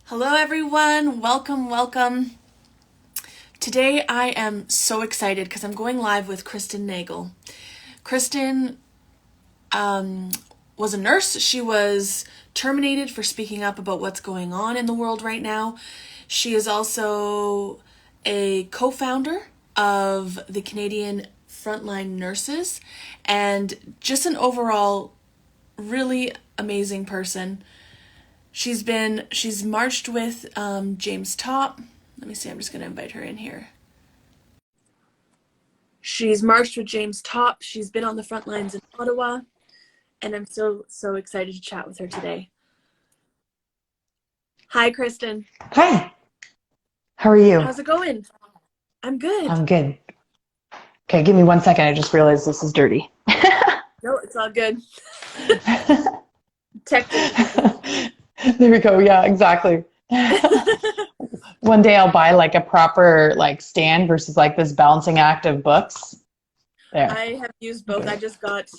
Hello everyone, welcome. Today I am so excited because I'm going live with Kristen Nagle. Kristen was a nurse. She was terminated for speaking up about what's going on in the world right now. She is also a co-founder of the Canadian Frontline Nurses and just an overall really amazing person. She's marched with James Top. Let me see, I'm just going to invite her in here. She's marched with James Top. She's been on the front lines in Ottawa, and I'm so excited to chat with her today. Hi, Kristen. Hi. How are you? How's it going? I'm good. I'm good. Okay, give me 1 second. I just realized this is dirty. No, it's all good. Technically. There we go. Yeah, exactly. One day I'll buy like a proper like stand versus like this balancing act of books. There. I have used both. I just got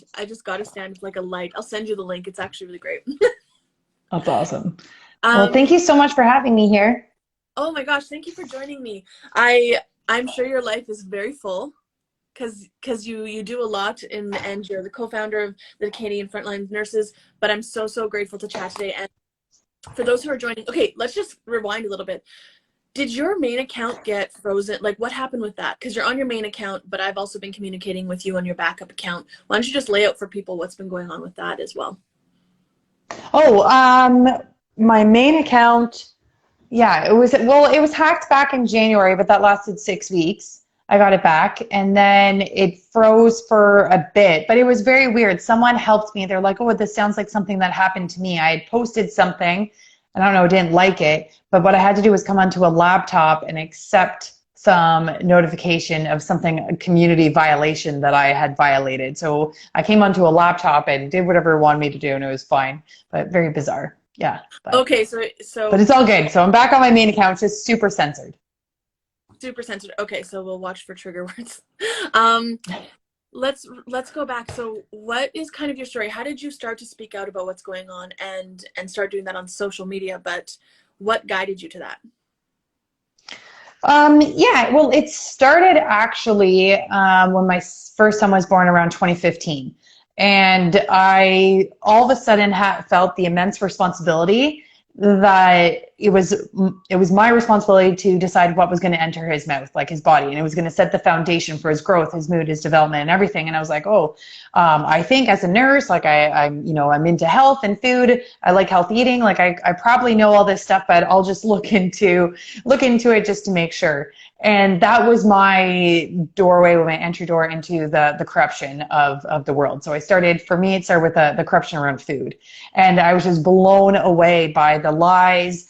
a stand with like a light. I'll send you the link. It's actually really great. That's awesome. Well, thank you so much for having me here. Oh my gosh, thank you for joining me. I'm sure your life is very full because you do a lot and you're the co-founder of the Canadian Frontline Nurses, but I'm so grateful to chat today. And for those who are joining, okay, let's just rewind a little bit. Did your main account get frozen? Like, what happened with that? Because you're on your main account, but I've also been communicating with you on your backup account. Why don't you just lay out for people what's been going on with that as well? Oh, my main account, yeah, it was hacked back in January, but that lasted 6 weeks. I got it back and then it froze for a bit, but it was very weird. Someone helped me. They're like, oh, this sounds like something that happened to me. I had posted something and I don't know, didn't like it, but what I had to do was come onto a laptop and accept some notification of something, a community violation that I had violated. So I came onto a laptop and did whatever it wanted me to do and it was fine, but very bizarre. Yeah. Okay, but it's all good. So I'm back on my main account, just super censored. Super sensitive. Okay, so we'll watch for trigger words. Let's go back. So what is kind of your story? How did you start to speak out about what's going on and start doing that on social media? But what guided you to that? Yeah, well, it started actually when my first son was born around 2015. And I all of a sudden felt the immense responsibility that it was my responsibility to decide what was going to enter his mouth, like his body, and it was going to set the foundation for his growth, his mood, his development, and everything. And I was like, oh, I think as a nurse, like I'm into health and food. I like healthy eating. Like I probably know all this stuff, but I'll just look into it just to make sure. And that was my doorway, my entry door into the corruption of the world. So it started with the corruption around food. And I was just blown away by the lies,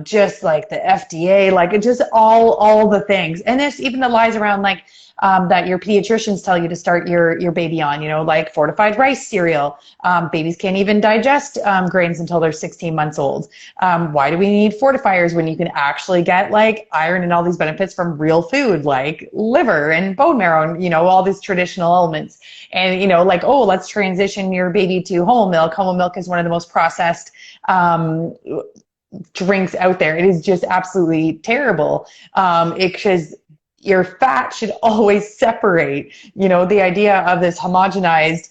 just like the FDA, like it just all the things. And there's even the lies around like that your pediatricians tell you to start your baby on, like fortified rice cereal. Babies can't even digest grains until they're 16 months old. Why do we need fortifiers when you can actually get like iron and all these benefits from real food, like liver and bone marrow and, all these traditional elements. And, like, oh, let's transition your baby to whole milk. Whole milk is one of the most processed drinks out there. It is just absolutely terrible. Because your fat should always separate, the idea of this homogenized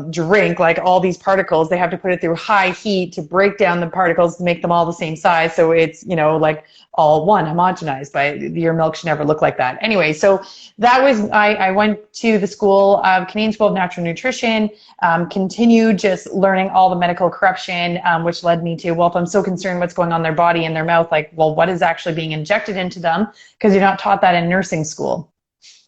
drink, like all these particles, they have to put it through high heat to break down the particles to make them all the same size. So it's, like all one homogenized, but your milk should never look like that. Anyway, so that was, I went to the Canadian School of Natural Nutrition, continued just learning all the medical corruption, which led me to, well, if I'm so concerned what's going on in their body and their mouth, like, well, what is actually being injected into them? Because you're not taught that in nursing school,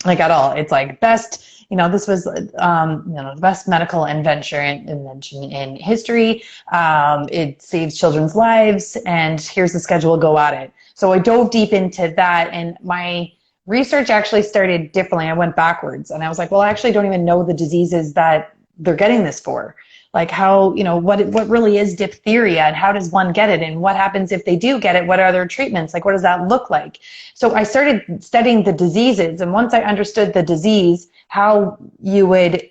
like at all. It's like best, this was, the best medical invention in history. It saves children's lives, and here's the schedule, go at it. So I dove deep into that, and my research actually started differently. I went backwards, and I was like, well, I actually don't even know the diseases that they're getting this for. Like how, what really is diphtheria and how does one get it? And what happens if they do get it? What are their treatments? Like, what does that look like? So I started studying the diseases. And once I understood the disease, how you would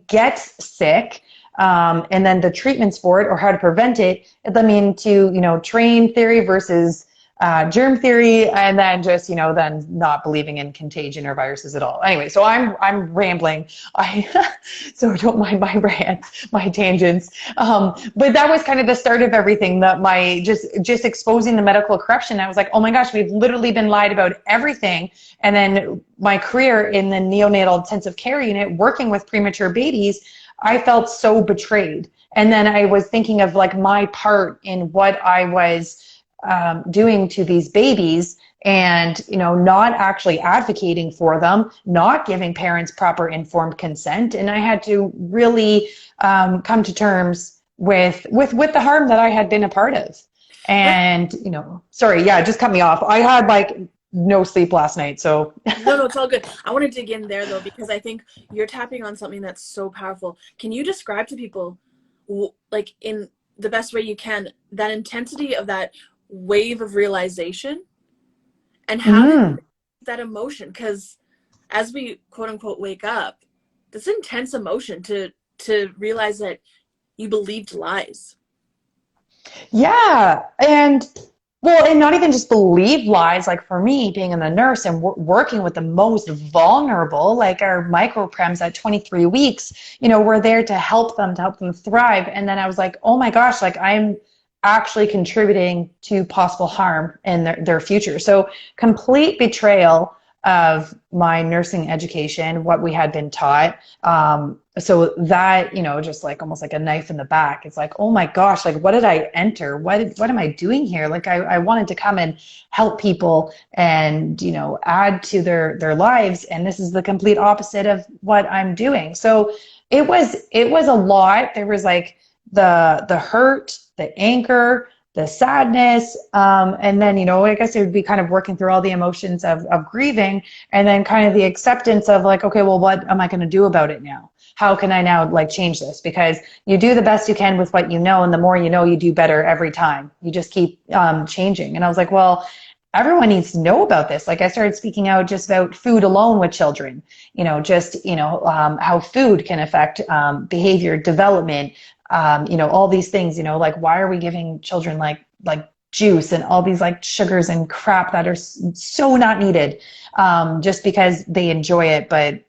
get sick, And then the treatments for it or how to prevent it, it led me into, train theory versus germ theory, and then just, then not believing in contagion or viruses at all. Anyway, so I'm rambling. So don't mind my rants, my tangents. But that was kind of the start of everything, that my just exposing the medical corruption. I was like, oh my gosh, we've literally been lied about everything. And then my career in the neonatal intensive care unit, working with premature babies, I felt so betrayed. And then I was thinking of like my part in what I was doing to these babies, and not actually advocating for them, not giving parents proper informed consent. And I had to really come to terms with the harm that I had been a part of. And sorry, yeah, just cut me off. I had like no sleep last night, so no, it's all good. I want to dig in there though, because I think you're tapping on something that's so powerful. Can you describe to people, like in the best way you can, that intensity of that wave of realization, and how that emotion, because as we quote unquote wake up, this intense emotion to realize that you believed lies. Yeah. And not even just believe lies. Like for me, being in the nurse and working with the most vulnerable, like our microprems at 23 weeks, we're there to help them thrive. And then I was like, oh my gosh, like I'm actually contributing to possible harm in their future. So complete betrayal of my nursing education, what we had been taught. So that, just like almost like a knife in the back. It's like, oh my gosh, like what did I enter? What am I doing here? Like I wanted to come and help people and, add to their lives. And this is the complete opposite of what I'm doing. So it was a lot. There was like the hurt, the anger, the sadness, and then, I guess it would be kind of working through all the emotions of grieving, and then kind of the acceptance of like, okay, well, what am I going to do about it now? How can I now like change this? Because you do the best you can with what you know, and the more you do better every time. You just keep changing. And I was like, well, everyone needs to know about this. Like I started speaking out just about food alone with children, how food can affect behavior development, all these things, like why are we giving children like juice and all these like sugars and crap that are so not needed, just because they enjoy it, but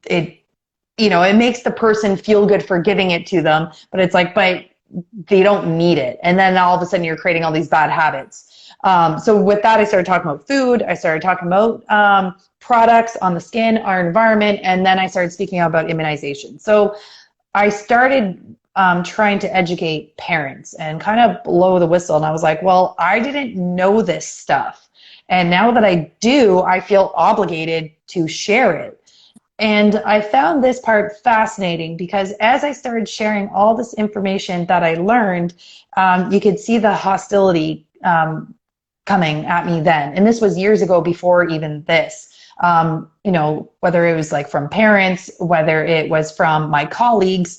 it makes the person feel good for giving it to them, but it's like, but they don't need it. And then all of a sudden you're creating all these bad habits. So with that, I started talking about food. I started talking about products on the skin, our environment, and then I started speaking about immunization. So I started trying to educate parents and kind of blow the whistle. And I was like, well, I didn't know this stuff. And now that I do, I feel obligated to share it. And I found this part fascinating because as I started sharing all this information that I learned, you could see the hostility coming at me then. And this was years ago before even this. Whether it was like from parents, whether it was from my colleagues,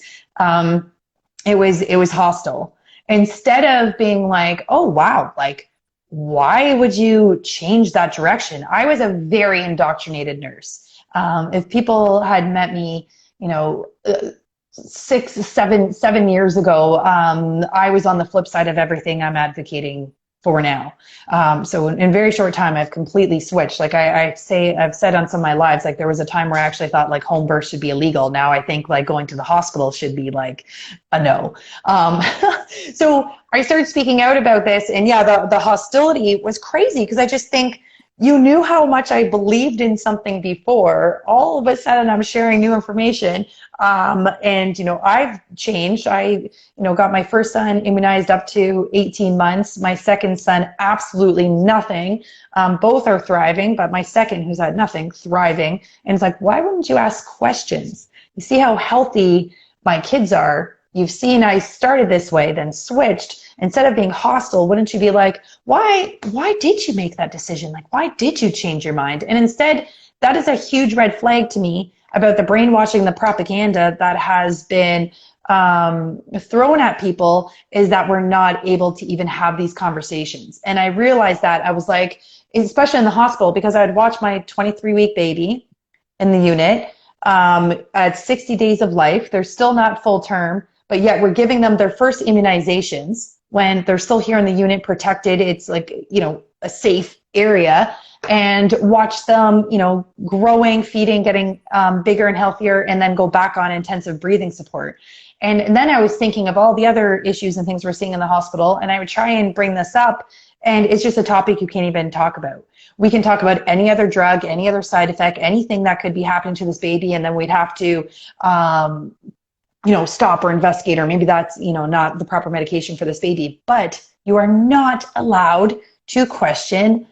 it was hostile. Instead of being like, oh, wow, like, why would you change that direction? I was a very indoctrinated nurse. If people had met me, 7 years ago, I was on the flip side of everything I'm advocating for now. So in very short time, I've completely switched. Like I've said on some of my lives, like there was a time where I actually thought like home birth should be illegal. Now I think like going to the hospital should be like a no. So I started speaking out about this, and yeah, the hostility was crazy because I just think, you knew how much I believed in something before. All of a sudden, I'm sharing new information. And, I've changed. I, got my first son immunized up to 18 months. My second son, absolutely nothing. Both are thriving, but my second, who's had nothing, thriving. And it's like, why wouldn't you ask questions? You see how healthy my kids are. You've seen I started this way, then switched. Instead of being hostile, wouldn't you be like, why did you make that decision? Like, why did you change your mind? And instead, that is a huge red flag to me about the brainwashing, the propaganda that has been thrown at people, is that we're not able to even have these conversations. And I realized that. I was like, especially in the hospital, because I would watch my 23-week baby in the unit. at 60 days of life. They're still not full term, but yet we're giving them their first immunizations when they're still here in the unit protected. It's like, a safe area, and watch them, growing, feeding, getting bigger and healthier, and then go back on intensive breathing support. And then I was thinking of all the other issues and things we're seeing in the hospital, and I would try and bring this up, and it's just a topic you can't even talk about. We can talk about any other drug, any other side effect, anything that could be happening to this baby, and then we'd have to stop or investigate, or maybe that's, not the proper medication for this baby. But you are not allowed to question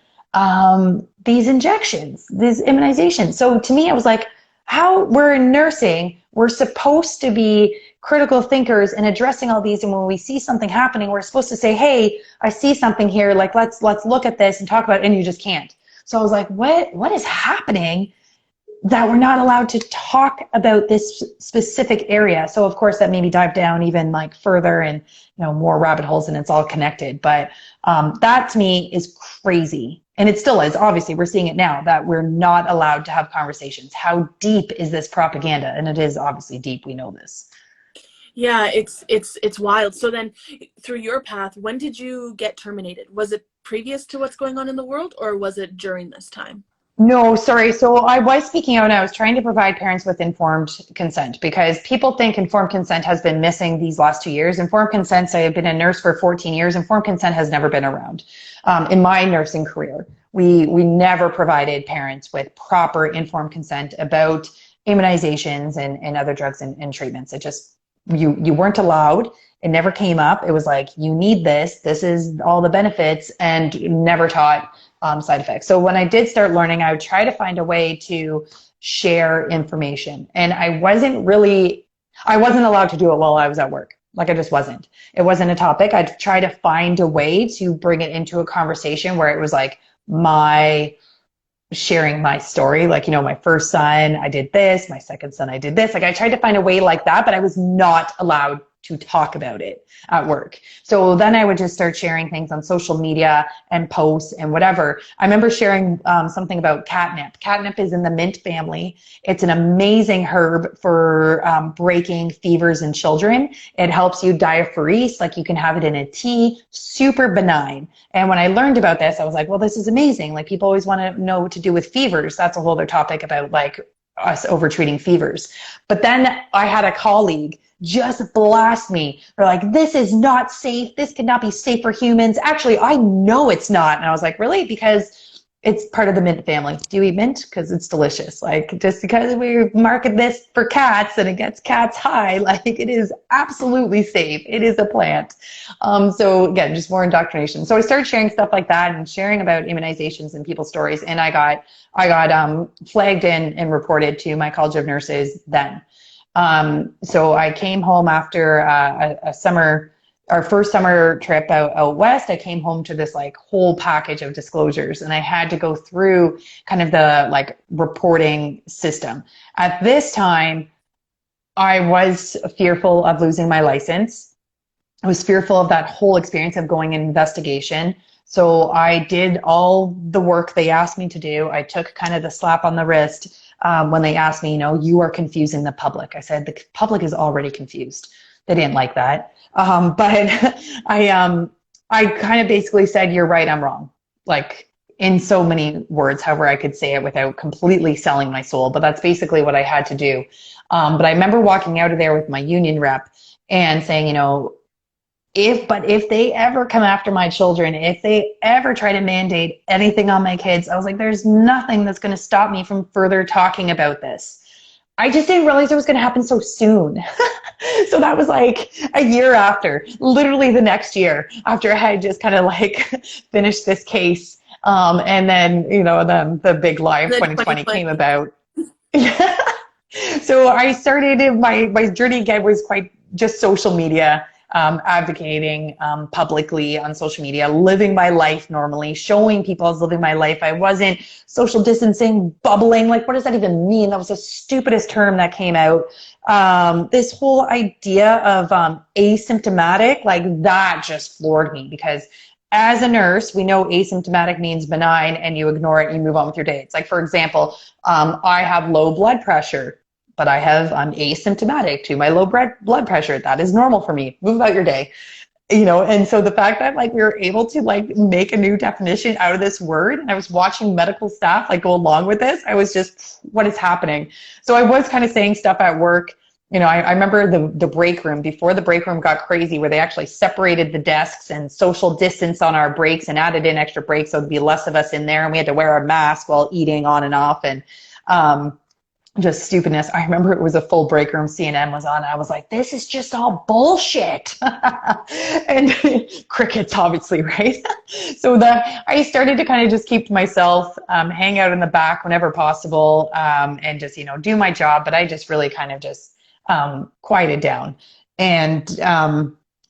these injections, these immunizations. So to me, I was like, how we're in nursing, we're supposed to be critical thinkers and addressing all these. And when we see something happening, we're supposed to say, hey, I see something here. Like, let's look at this and talk about it. And you just can't. So I was like, what is happening that we're not allowed to talk about this specific area? So of course that made me dive down even like further and, more rabbit holes, and it's all connected. But that to me is crazy. And it still is. Obviously, we're seeing it now that we're not allowed to have conversations. How deep is this propaganda? And it is obviously deep. We know this. Yeah, it's wild. So then through your path, when did you get terminated? Was it previous to what's going on in the world, or was it during this time? No, sorry. So I was speaking out, and I was trying to provide parents with informed consent, because people think informed consent has been missing these last 2 years. Informed consent, I have been a nurse for 14 years. Informed consent has never been around. In my nursing career, we never provided parents with proper informed consent about immunizations and other drugs and treatments. It just, you weren't allowed. It never came up. It was like, you need this. This is all the benefits, and never taught side effects. So when I did start learning, I would try to find a way to share information. And I wasn't allowed to do it while I was at work. Like, I just wasn't. It wasn't a topic. I'd try to find a way to bring it into a conversation where it was like sharing my story. Like, my first son, I did this. My second son, I did this. Like, I tried to find a way like that, but I was not allowed to talk about it at work. So then I would just start sharing things on social media and posts and whatever. I remember sharing something about catnip. Catnip is in the mint family. It's an amazing herb for breaking fevers in children. It helps you diaphoresis, like you can have it in a tea, super benign. And when I learned about this, I was like, well, this is amazing. Like, people always want to know what to do with fevers. That's a whole other topic about like us over-treating fevers. But then I had a colleague just blast me. They're like, this is not safe. This cannot be safe for humans. Actually, I know it's not. And I was like, really? Because it's part of the mint family. Do you eat mint? Because it's delicious. Like, just because we market this for cats and it gets cats high, like, it is absolutely safe. It is a plant. So again, just more indoctrination. So I started sharing stuff like that and sharing about immunizations and people's stories. And I got flagged and reported to my College of Nurses then. So I came home after our first summer trip out west. I came home to this like whole package of disclosures, and I had to go through kind of the like reporting system. At this time, I was fearful of losing my license. I was fearful of that whole experience of going in investigation. So I did all the work they asked me to do. I took kind of the slap on the wrist when they asked me, you are confusing the public. I said, the public is already confused. They didn't like that. But I kind of basically said, you're right, I'm wrong. Like, in so many words, however I could say it without completely selling my soul. But that's basically what I had to do. But I remember walking out of there with my union rep and saying, if they ever come after my children, if they ever try to mandate anything on my kids, I was like, there's nothing that's going to stop me from further talking about this. I just didn't realize it was going to happen so soon. So that was like a year after, literally the next year after I had just kind of like finished this case. And then, then the big lie of 2020 came about. So I started, my journey again was quite just social media. Advocating publicly on social media, living my life normally, showing people I was living my life. I wasn't social distancing, bubbling. Like, what does that even mean? That was the stupidest term that came out. This whole idea of asymptomatic, like, that just floored me, because as a nurse, we know asymptomatic means benign and you ignore it and you move on with your day. It's like, for example, I have low blood pressure. but I'm asymptomatic to my low blood pressure. That is normal for me. Move about your day. And so the fact that like we were able to like make a new definition out of this word, and I was watching medical staff like go along with this, I was just, what is happening? So I was kind of saying stuff at work. I remember the break room, before the break room got crazy, where they actually separated the desks and social distance on our breaks and added in extra breaks so there'd be less of us in there, and we had to wear our mask while eating on and off, and just stupidness. I remember it was a full break room. CNN was on. I was like, this is just all bullshit. And crickets, obviously, right? So I started to kind of just keep to myself, hang out in the back whenever possible, and just, do my job. But I just really kind of just quieted down. And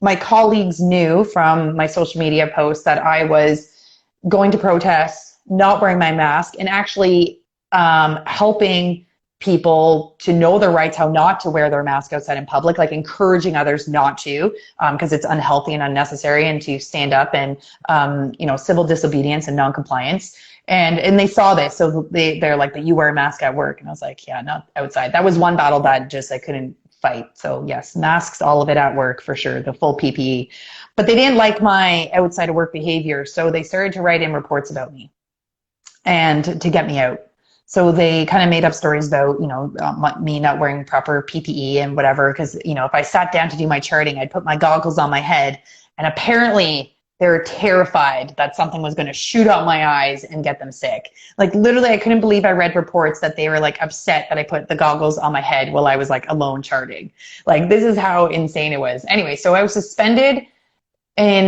my colleagues knew from my social media posts that I was going to protests, not wearing my mask, and actually helping people to know their rights, how not to wear their mask outside in public, like encouraging others not to, because it's unhealthy and unnecessary, and to stand up and, civil disobedience and non-compliance. And they saw this. So they're like, but you wear a mask at work. And I was like, yeah, not outside. That was one battle that just, I couldn't fight. So yes, masks, all of it at work for sure, the full PPE. But they didn't like my outside of work behavior. So they started to write in reports about me and to get me out. So they kind of made up stories about, me not wearing proper PPE and whatever, because, if I sat down to do my charting, I'd put my goggles on my head, and apparently they were terrified that something was going to shoot out my eyes and get them sick. Like literally, I couldn't believe I read reports that they were like upset that I put the goggles on my head while I was like alone charting. Like this is how insane it was. Anyway, so I was suspended in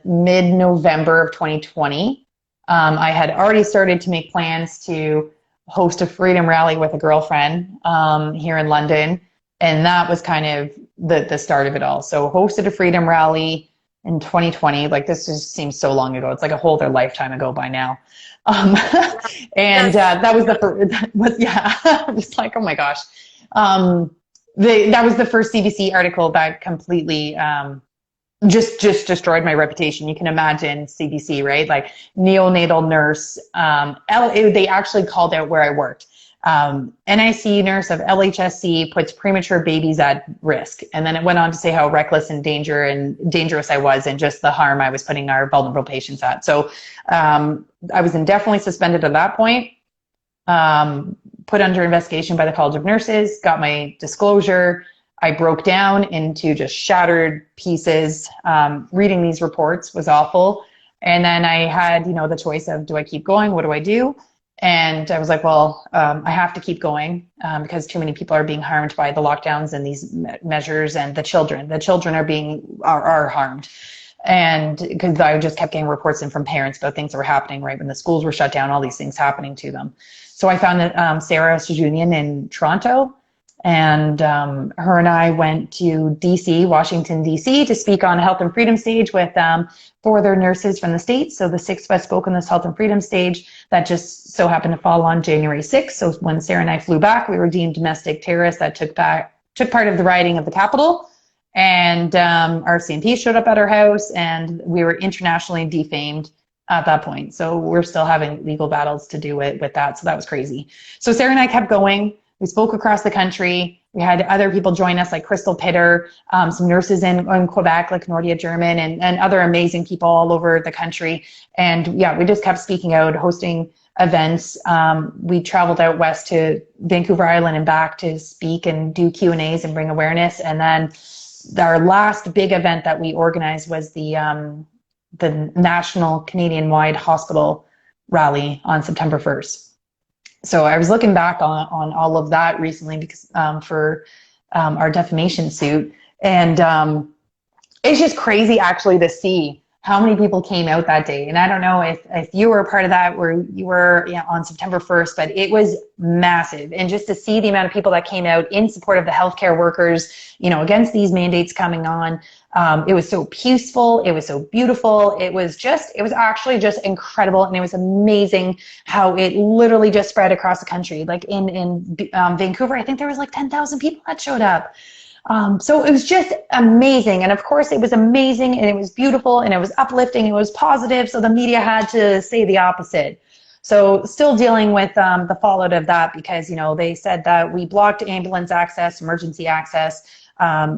mid-November of 2020. I had already started to make plans to host a freedom rally with a girlfriend here in London. And that was kind of the start of it all. So hosted a freedom rally in 2020. Like this just seems so long ago. It's like a whole other lifetime ago by now. That was the first, yeah, I'm just like, oh my gosh. That was the first CBC article that completely just destroyed my reputation. You can imagine CBC, right? Like neonatal nurse. They actually called out where I worked. NICU nurse of LHSC puts premature babies at risk. And then it went on to say how reckless and dangerous I was, and just the harm I was putting our vulnerable patients at. So I was indefinitely suspended at that point, put under investigation by the College of Nurses, got my disclosure. I broke down into just shattered pieces. Reading these reports was awful. And then I had, the choice of, do I keep going? What do I do? And I was like, well, I have to keep going because too many people are being harmed by the lockdowns and these measures, and the children are harmed. And because I just kept getting reports in from parents about things that were happening right when the schools were shut down, all these things happening to them. So I found that Sarah Sajunian in Toronto, and her and I went to DC, Washington, DC, to speak on a health and freedom stage with 4 other nurses from the States. So the 6 of us spoke on this health and freedom stage that just so happened to fall on January 6th. So when Sarah and I flew back, we were deemed domestic terrorists that took part of the rioting of the Capitol. And our CMP showed up at our house, and we were internationally defamed at that point. So we're still having legal battles to do with that. So that was crazy. So Sarah and I kept going. We spoke across the country. We had other people join us, like Crystal Pitter, some nurses in Quebec, like Nordia German, and other amazing people all over the country. And yeah, we just kept speaking out, hosting events. We traveled out west to Vancouver Island and back to speak and do Q&As and bring awareness. And then our last big event that we organized was the national Canadian-wide hospital rally on September 1st. So I was looking back on all of that recently because for our defamation suit, and it's just crazy actually to see how many people came out that day. And I don't know if you were a part of that, where you were on September 1st, but it was massive. And just to see the amount of people that came out in support of the healthcare workers, against these mandates coming on, it was so peaceful. It was so beautiful. It was actually just incredible. And it was amazing how it literally just spread across the country. Like in Vancouver, I think there was like 10,000 people that showed up. So it was just amazing. And of course it was amazing, and it was beautiful, and it was uplifting, and it was positive. So the media had to say the opposite. So still dealing with the fallout of that because, they said that we blocked ambulance access, emergency access.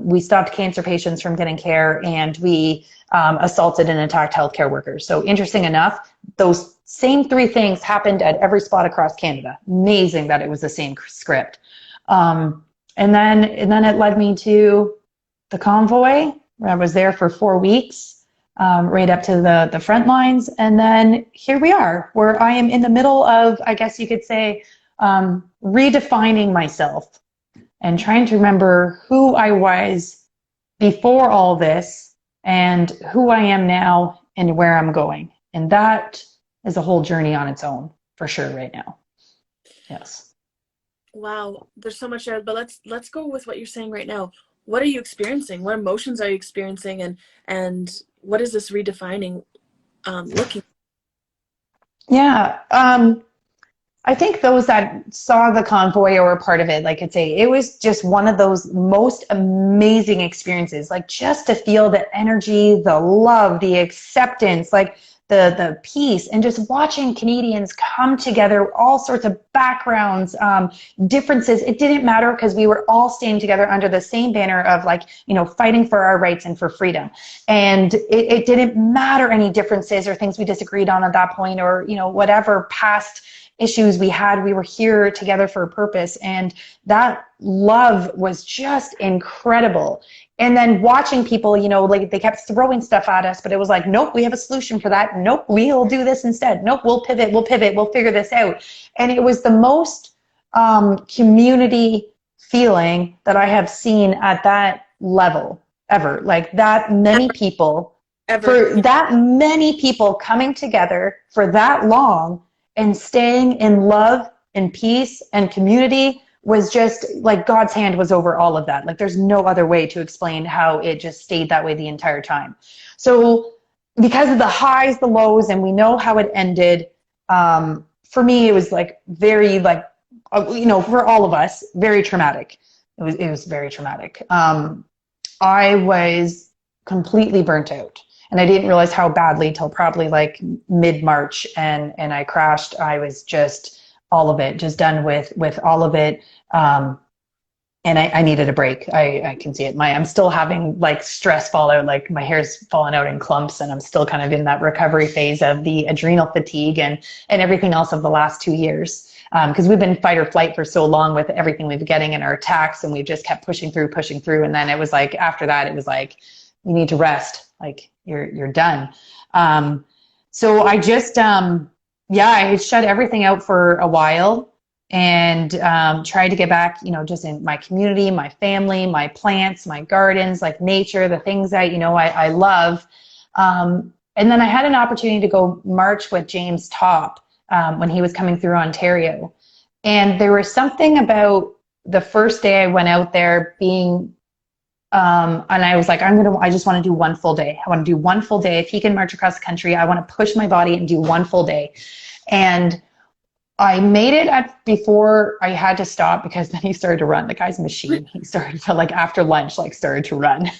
We stopped cancer patients from getting care, and we assaulted and attacked healthcare workers. So interesting enough, those same three things happened at every spot across Canada. Amazing that it was the same script. And then it led me to the convoy, where I was there for 4 weeks, right up to the front lines. And then here we are, where I am in the middle of, I guess you could say, redefining myself and trying to remember who I was before all this and who I am now and where I'm going. And that is a whole journey on its own, for sure, right now. Yes. Wow, there's so much there, but let's go with what you're saying right now. What are you experiencing? What emotions are you experiencing, and what is this redefining looking? Yeah, I think those that saw the convoy or were part of it, like I'd say, it was just one of those most amazing experiences. Like just to feel the energy, the love, the acceptance, like the peace, and just watching Canadians come together, all sorts of backgrounds, differences. It didn't matter because we were all staying together under the same banner of fighting for our rights and for freedom. And it didn't matter any differences or things we disagreed on at that point, or, whatever past issues we had. We were here together for a purpose, and that love was just incredible. And then watching people, they kept throwing stuff at us, but it was like, nope, we have a solution for that. Nope, we'll do this instead. Nope, we'll pivot, we'll figure this out. And it was the most community feeling that I have seen at that level ever. Like that many people, for that many people coming together for that long and staying in love and peace and community was just like God's hand was over all of that. Like there's no other way to explain how it just stayed that way the entire time. So because of the highs, the lows, and we know how it ended, for me, it was very for all of us, very traumatic. It was very traumatic. I was completely burnt out. And I didn't realize how badly till probably mid-March, and I crashed. I was just all of it, just done with all of it. And I needed a break. I can see it. I'm still having stress fallout, my hair's falling out in clumps, and I'm still kind of in that recovery phase of the adrenal fatigue and everything else of the last 2 years. Because we've been fight or flight for so long with everything we've been getting in our attacks, and we've just kept pushing through. And then it was after that, it was you need to rest. You're done. So I just, I shut everything out for a while and tried to get back, just in my community, my family, my plants, my gardens, nature, the things that, I love. And then I had an opportunity to go march with James Top when he was coming through Ontario. And there was something about the first day I went out there being and I was I just want to do one full day. I want to do one full day. If he can march across the country, I want to push my body and do one full day. And I made it before I had to stop, because then he started to run. The guy's a machine. He started to after lunch, started to run.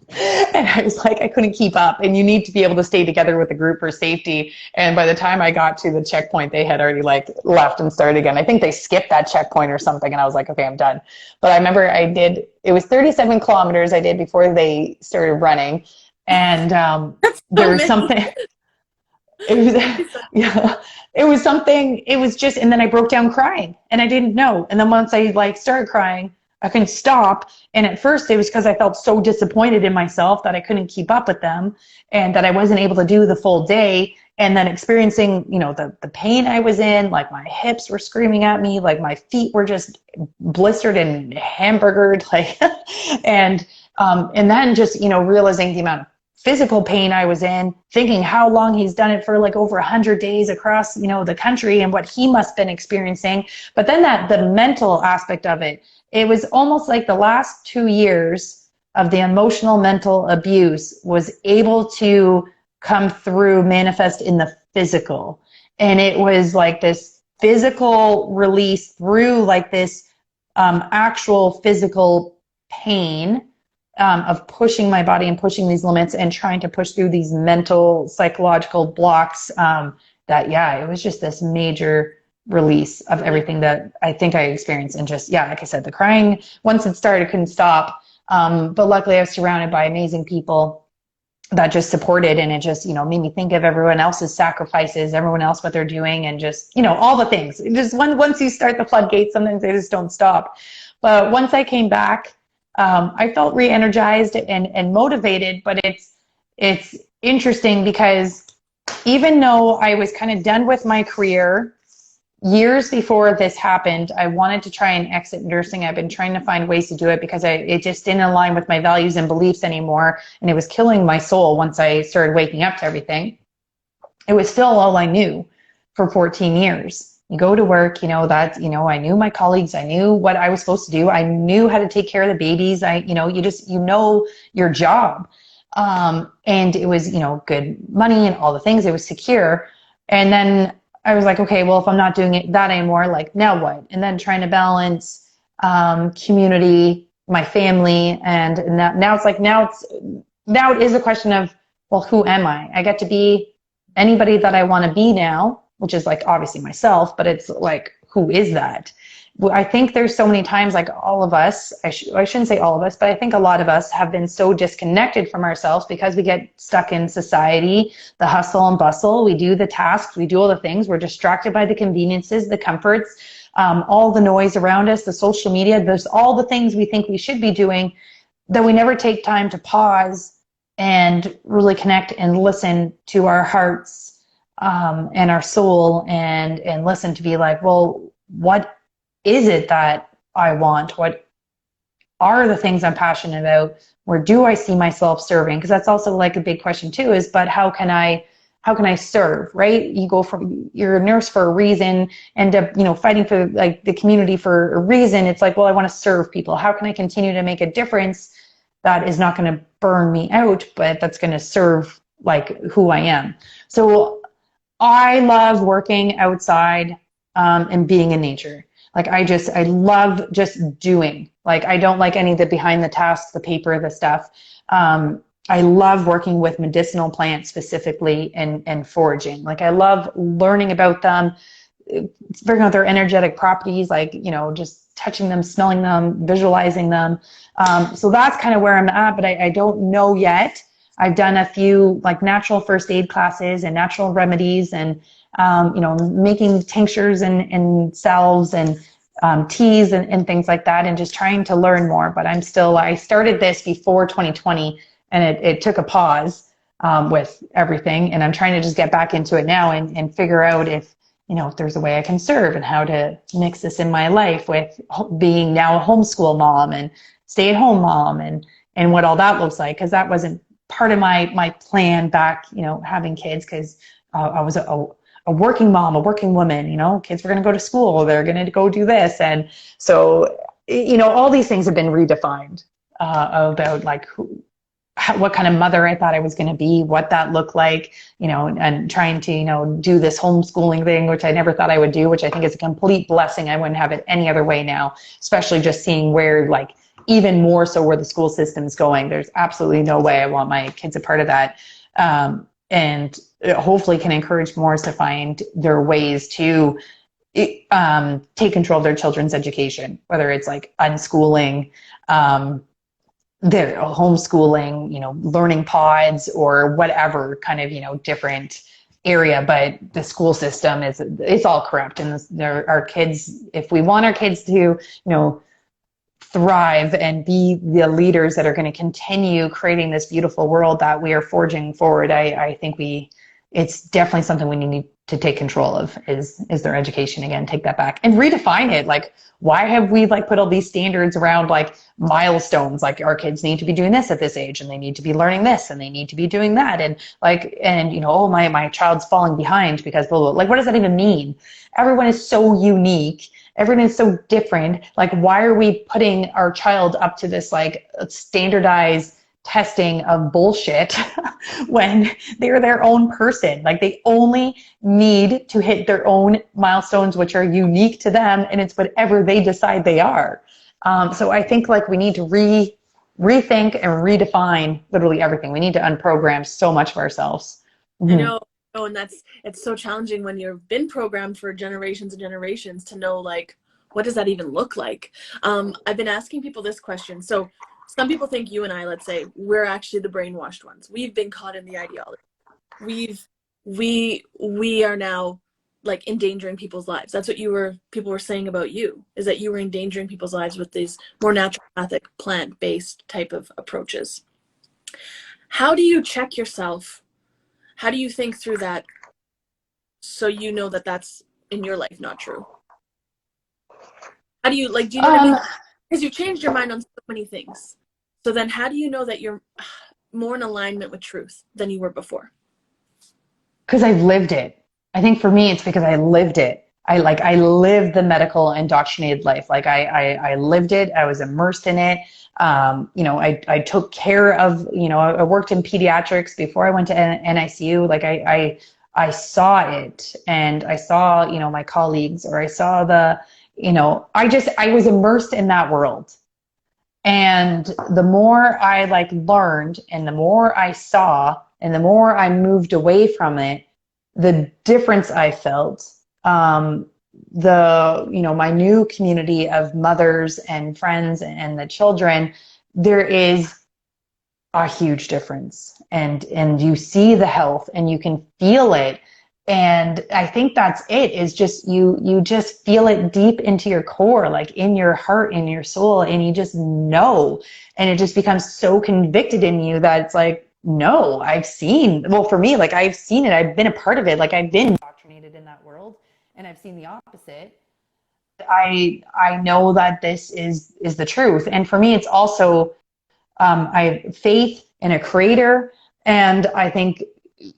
And I was I couldn't keep up, and you need to be able to stay together with the group for safety. And by the time I got to the checkpoint, they had already left and started again. I think they skipped that checkpoint or something, and I was okay, I'm done. But I remember it was 37 kilometers I did before they started running. And there was something, it was, yeah, it was something, it was just, and then I broke down crying, and I didn't know. And then once I started crying, I couldn't stop. And at first it was because I felt so disappointed in myself that I couldn't keep up with them, and that I wasn't able to do the full day. And then experiencing, the pain I was in, my hips were screaming at me, my feet were just blistered and hamburgered, and then just, realizing the amount of physical pain I was in, thinking how long he's done it for, over 100 days across, the country, and what he must have been experiencing. But then the mental aspect of it, it was almost like the last 2 years of the emotional mental abuse was able to come through, manifest in the physical. And it was this physical release through this actual physical pain of pushing my body and pushing these limits and trying to push through these mental, psychological blocks that, yeah, it was just this major release of everything that I think I experienced. And just, yeah, like I said, the crying, once it started, couldn't stop. But luckily I was surrounded by amazing people that just supported, and it just, made me think of everyone else's sacrifices, everyone else, what they're doing, and just, all the things. It just once you start the floodgates, sometimes they just don't stop. But once I came back, I felt re-energized and motivated. But it's interesting because even though I was kind of done with my career, years before this happened, I wanted to try and exit nursing. I've been trying to find ways to do it because it just didn't align with my values and beliefs anymore. And it was killing my soul once I started waking up to everything. It was still all I knew for 14 years. You go to work, I knew my colleagues. I knew what I was supposed to do. I knew how to take care of the babies. You know your job. And it was, good money and all the things. It was secure. And then I was like, okay, well, if I'm not doing that anymore, like now what? And then trying to balance community, my family, and now it is a question of, well, who am I? I get to be anybody that I want to be now, which is like obviously myself, but it's like, who is that? I think there's so many times, like all of us, I shouldn't say all of us, but I think a lot of us have been so disconnected from ourselves because we get stuck in society, the hustle and bustle. We do the tasks, we do all the things. We're distracted by the conveniences, the comforts, all the noise around us, the social media. There's all the things we think we should be doing that we never take time to pause and really connect and listen to our hearts and our soul and listen to be like, well, what is it that I want? What are the things I'm passionate about? Where do I see myself serving? Because that's also like a big question too, is, but how can I serve, right? You're a nurse for a reason, end up, fighting for like the community for a reason. It's like, well, I want to serve people. How can I continue to make a difference that is not going to burn me out, but that's going to serve like who I am? So I love working outside and being in nature. Like I love just doing. Like I don't like any of the behind the tasks, the paper, the stuff. I love working with medicinal plants specifically and foraging. Like I love learning about them, figuring out their energetic properties, like, just touching them, smelling them, visualizing them. So that's kind of where I'm at, but I don't know yet. I've done a few like natural first aid classes and natural remedies and making tinctures and salves and teas and things like that, and just trying to learn more. But I started this before 2020, and it took a pause with everything. And I'm trying to just get back into it now and figure out if there's a way I can serve and how to mix this in my life with being now a homeschool mom and stay-at-home mom and what all that looks like. Because that wasn't part of my plan back, having kids, because I was a working mom, a working woman, kids were going to go to school, they're going to go do this. And so, all these things have been redefined about like what kind of mother I thought I was going to be, what that looked like, and trying to, do this homeschooling thing, which I never thought I would do, which I think is a complete blessing. I wouldn't have it any other way now, especially just seeing where, like, even more so where the school system's going. There's absolutely no way I want my kids a part of that. And hopefully can encourage more to find their ways to take control of their children's education, whether it's like unschooling, their homeschooling, learning pods, or whatever kind of, different area. But the school system it's all corrupt. And our kids, if we want our kids to, thrive and be the leaders that are going to continue creating this beautiful world that we are forging forward, I think it's definitely something we need to take control of is their education. Again, take that back and redefine it. Like, why have we like put all these standards around like milestones? Like, our kids need to be doing this at this age, and they need to be learning this, and they need to be doing that. And oh, my child's falling behind because blah, blah, blah. Like, what does that even mean? Everyone is so unique. Everyone is so different. Like, why are we putting our child up to this like standardized testing of bullshit when they're their own person? Like, they only need to hit their own milestones, which are unique to them, and it's whatever they decide they are. So I think like we need to rethink and redefine literally everything. We need to unprogram so much of ourselves. I know Oh, and it's so challenging when you've been programmed for generations and generations to know, like, what does that even look like? I've been asking people this question. So some people think you and I, let's say, we're actually the brainwashed ones. We've been caught in the ideology. We are now like endangering people's lives. That's what people were saying about you, is that you were endangering people's lives with these more naturopathic, plant-based type of approaches. How do you check yourself? How do you think through that so you know that that's in your life not true? How do you, like, do you know what I mean? Because you changed your mind on so many things. So then how do you know that you're more in alignment with truth than you were before? Because I've lived it. I think for me, it's because I lived it. I lived the medical indoctrinated life. Like I lived it. I was immersed in it. I took care of, I worked in pediatrics before I went to NICU. Like I saw it, and I saw, my colleagues, or I saw I was immersed in that world. And the more I learned, and the more I saw, and the more I moved away from it, the difference I felt. My new community of mothers and friends and the children, there is a huge difference, and you see the health and you can feel it. And I think that's it, is just you just feel it deep into your core, like in your heart, in your soul, and you just know, and it just becomes so convicted in you that it's like, no, for me, like I've seen it, I've been a part of it, like I've been indoctrinated in that world, and I've seen the opposite. I know that this is the truth. And for me, it's also, I have faith in a creator, and I think,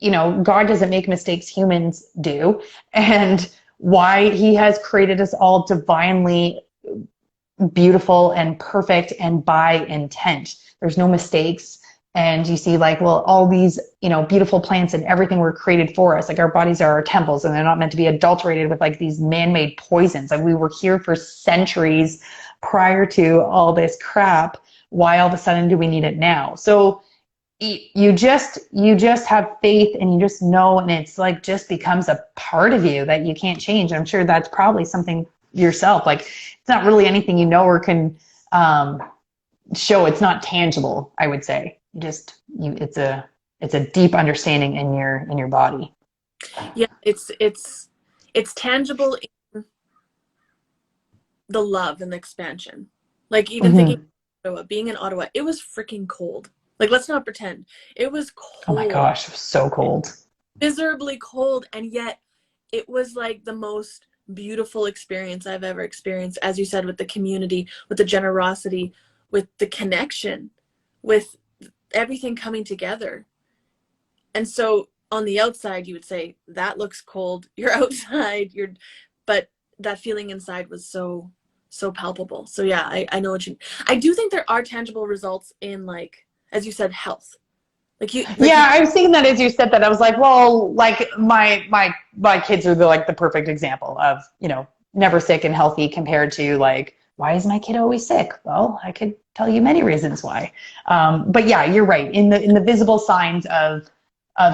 God doesn't make mistakes, humans do. And why he has created us all divinely beautiful and perfect and by intent. There's no mistakes. And you see, all these, beautiful plants and everything were created for us. Like, our bodies are our temples, and they're not meant to be adulterated with these man-made poisons. Like, we were here for centuries prior to all this crap. Why all of a sudden do we need it now? So you just have faith, and you just know, and it's just becomes a part of you that you can't change. I'm sure that's probably something yourself. It's not really anything or can show. It's not tangible, I would say. It's a deep understanding in your body. Yeah, it's tangible in the love and the expansion. Like, even thinking being in Ottawa, it was freaking cold. Like, let's not pretend. It was cold. Oh my gosh, it was so cold. Miserably cold, and yet it was the most beautiful experience I've ever experienced, as you said, with the community, with the generosity, with the connection, with everything coming together. And so on the outside, you would say, that looks cold. You're outside, but that feeling inside was so palpable. So yeah, I know I do think there are tangible results in, as you said, health. I was thinking that as you said that, I was like, well, my kids are the perfect example of, never sick and healthy, compared to why is my kid always sick? Well, I could tell you many reasons why. But yeah, you're right. In the visible signs of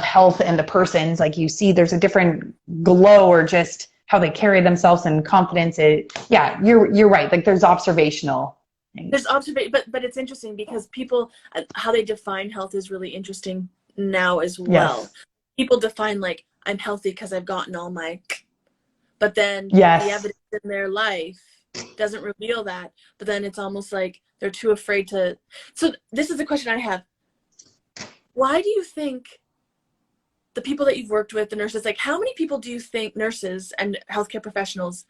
health and the persons, you see there's a different glow, or just how they carry themselves and confidence. You're right. There's observational. There's observation, but it's interesting because people, how they define health is really interesting now as well. Yes. People define I'm healthy because I've gotten all my, but then yes. the evidence in their life doesn't reveal that. But then it's almost like they're too afraid to. So this is the question I have. Why do you think the people that you've worked with, the nurses, how many people do you think, nurses and healthcare professionals,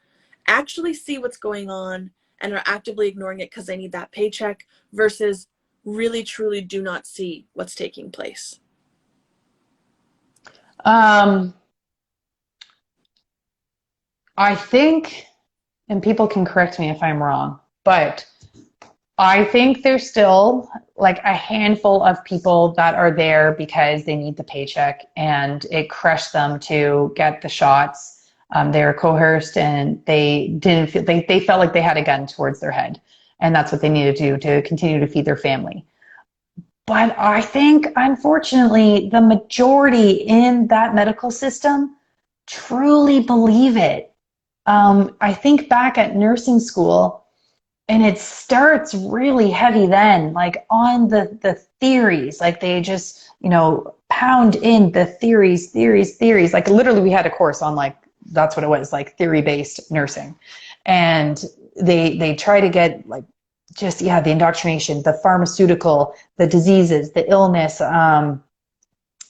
actually see what's going on and are actively ignoring it because they need that paycheck, versus really truly do not see what's taking place? I think, and people can correct me if I'm wrong, but I think there's still a handful of people that are there because they need the paycheck, and it crushed them to get the shots. They were coerced, and they didn't feel, they felt like they had a gun towards their head, and that's what they needed to do to continue to feed their family. But I think, unfortunately, the majority in that medical system truly believe it. I think back at nursing school, and it starts really heavy then, like on the theories, like they just, pound in the theories. Like literally we had a course on like, that's what it was, like theory-based nursing. And they try to get like, just, yeah, the indoctrination, the pharmaceutical, the diseases, the illness,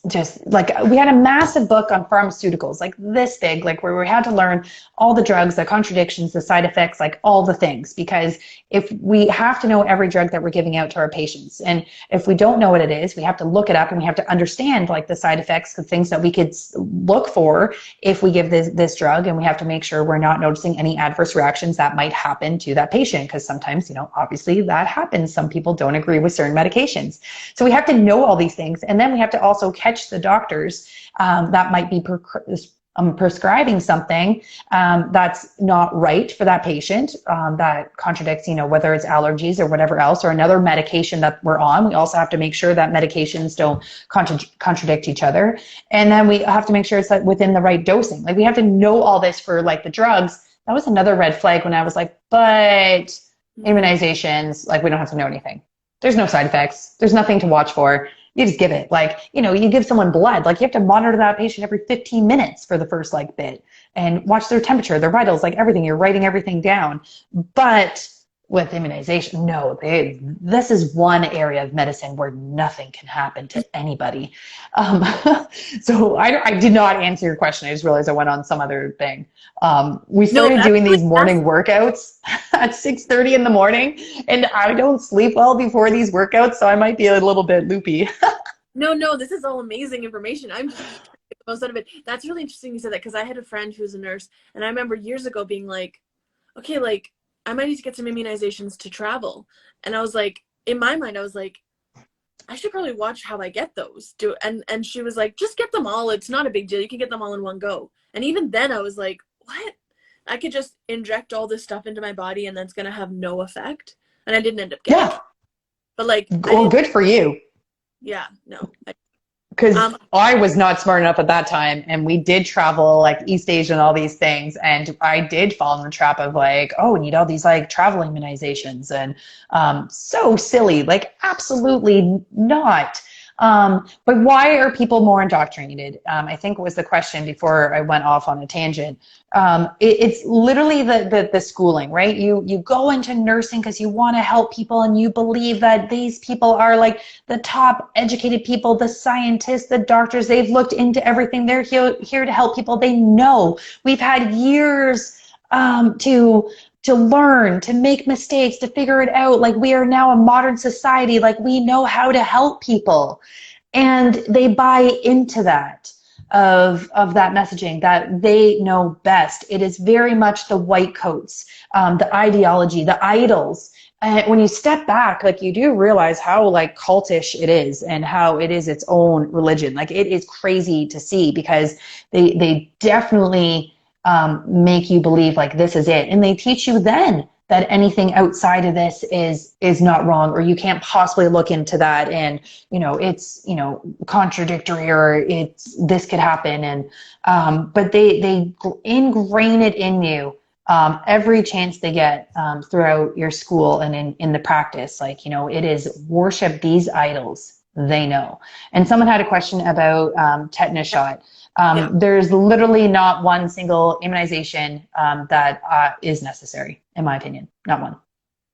just like we had a massive book on pharmaceuticals, like this big, like where we had to learn all the drugs, the contradictions, the side effects, like all the things, because if we have to know every drug that we're giving out to our patients, and if we don't know what it is, we have to look it up and we have to understand like the side effects, the things that we could look for if we give this drug, and we have to make sure we're not noticing any adverse reactions that might happen to that patient, because sometimes, obviously that happens. Some people don't agree with certain medications. So we have to know all these things, and then we have to also catch the doctors that might be prescribing something that's not right for that patient, that contradicts, whether it's allergies or whatever else, or another medication that we're on. We also have to make sure that medications don't contradict each other. And then we have to make sure it's within the right dosing. Like we have to know all this for like the drugs. That was another red flag when I was like, but immunizations, like we don't have to know anything. There's no side effects. There's nothing to watch for. You just give it. Like, you give someone blood, like you have to monitor that patient every 15 minutes for the first like bit and watch their temperature, their vitals, like everything. You're writing everything down. But with immunization, no, this is one area of medicine where nothing can happen to anybody. So I did not answer your question. I just realized I went on some other thing. We started doing these morning workouts at 6:30 in the morning, and I don't sleep well before these workouts, so I might be a little bit loopy. No, this is all amazing information. I'm just trying to get the most out of it. That's really interesting you said that, because I had a friend who's a nurse, and I remember years ago being like, okay, like I might need to get some immunizations to travel. And I was like, in my mind, I was like, I should probably watch how I get those. And she was like, just get them all. It's not a big deal. You can get them all in one go. And even then I was like, what? I could just inject all this stuff into my body and that's going to have no effect. And I didn't end up getting it. But like, well, good for you. Yeah, no. Because I was not smart enough at that time, and we did travel like East Asia and all these things, and I did fall in the trap of like, oh, we need all these like travel immunizations, and so silly, like absolutely not. But why are people more indoctrinated? I think was the question before I went off on a tangent. It's literally the schooling, right? You go into nursing because you want to help people, and you believe that these people are like the top educated people, the scientists, the doctors. They've looked into everything. They're here to help people. They know. We've had years to learn, to make mistakes, to figure it out. Like we are now a modern society. Like we know how to help people, and they buy into that of that messaging that they know best. It is very much the white coats, the ideology, the idols. And when you step back, like you do realize how like cultish it is and how it is its own religion. Like it is crazy to see, because they definitely make you believe like this is it, and they teach you then that anything outside of this is not wrong, or you can't possibly look into that, and it's contradictory, or this could happen, and but they ingrain it in you every chance they get throughout your school and in the practice. Like it is worship these idols they know. And someone had a question about tetanus shot. There's literally not one single immunization that is necessary, in my opinion. Not one.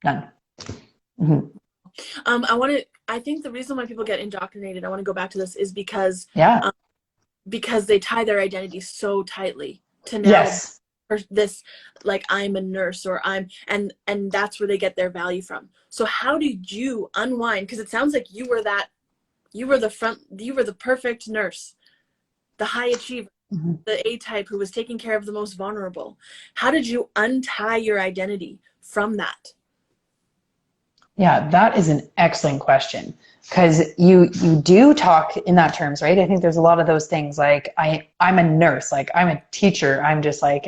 None. Mm-hmm. I think the reason why people get indoctrinated, I want to go back to this, is because they tie their identity so tightly to now. Yes. This, like, I'm a nurse, or and that's where they get their value from. So how did you unwind? Because it sounds like you were the perfect nurse, the high achiever, the A-type who was taking care of the most vulnerable. How did you untie your identity from that? Yeah, that is an excellent question, because you do talk in that terms, right? I think there's a lot of those things, like I'm a nurse, like I'm a teacher, I'm just like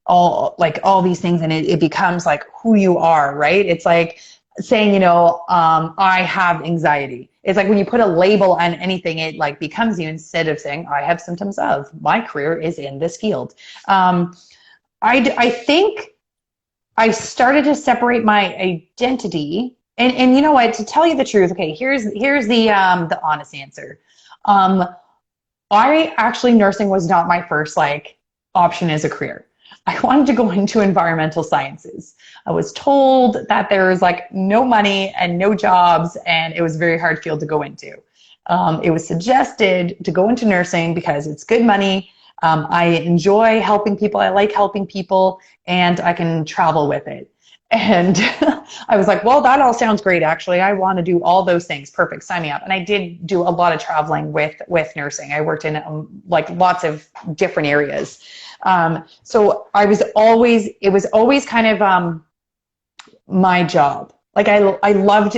all these things, and it becomes like who you are, right? It's like saying, I have anxiety. It's like when you put a label on anything, it like becomes you instead of saying, I have symptoms of, my career is in this field. I think I started to separate my identity. And you know what, to tell you the truth, okay, here's the honest answer. I actually, nursing was not my first like option as a career. I wanted to go into environmental sciences. I was told that there was like no money and no jobs, and it was a very hard field to go into. It was suggested to go into nursing because it's good money. I enjoy helping people. I like helping people, and I can travel with it. And I was like, well, that all sounds great, actually. I want to do all those things. Perfect. Sign me up. And I did do a lot of traveling with nursing. I worked in like lots of different areas. So it was always kind of my job. Like I loved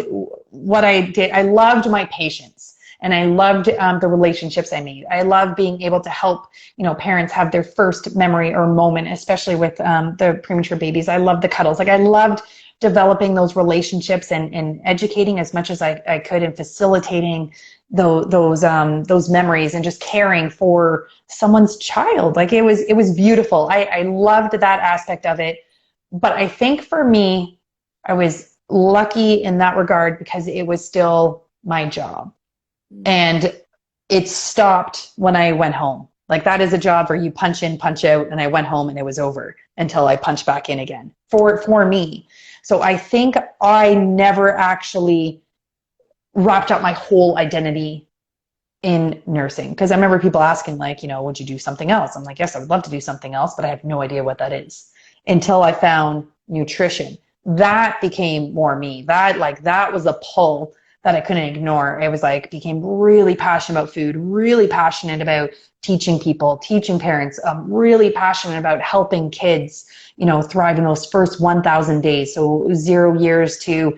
what I did. I loved my patients, and I loved the relationships I made. I loved being able to help, parents have their first memory or moment, especially with the premature babies. I loved the cuddles. Like I loved developing those relationships and educating as much as I could, and facilitating those memories and just caring for someone's child. Like it was beautiful. I loved that aspect of it. But I think for me, I was lucky in that regard because it was still my job. And it stopped when I went home. Like that is a job where you punch in, punch out, and I went home and it was over until I punched back in again for me. So I think I never actually wrapped up my whole identity in nursing. Because I remember people asking like, would you do something else? I'm like, yes, I would love to do something else, but I have no idea what that is until I found nutrition. That became more me. That was a pull that I couldn't ignore. It was like, became really passionate about food, really passionate about teaching people, teaching parents, really passionate about helping kids, thrive in those first 1,000 days. So 0 years to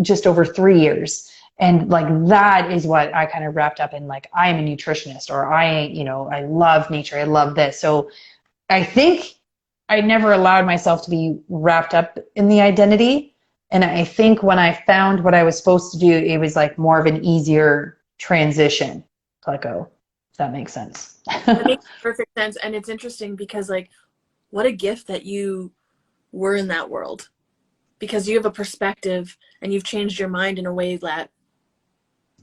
just over 3 years. And like, that is what I kind of wrapped up in, like, I am a nutritionist, or I love nature. I love this. So I think I never allowed myself to be wrapped up in the identity. And I think when I found what I was supposed to do, it was like more of an easier transition to let go. If that makes sense. That makes perfect sense. And it's interesting because like, what a gift that you were in that world, because you have a perspective and you've changed your mind in a way that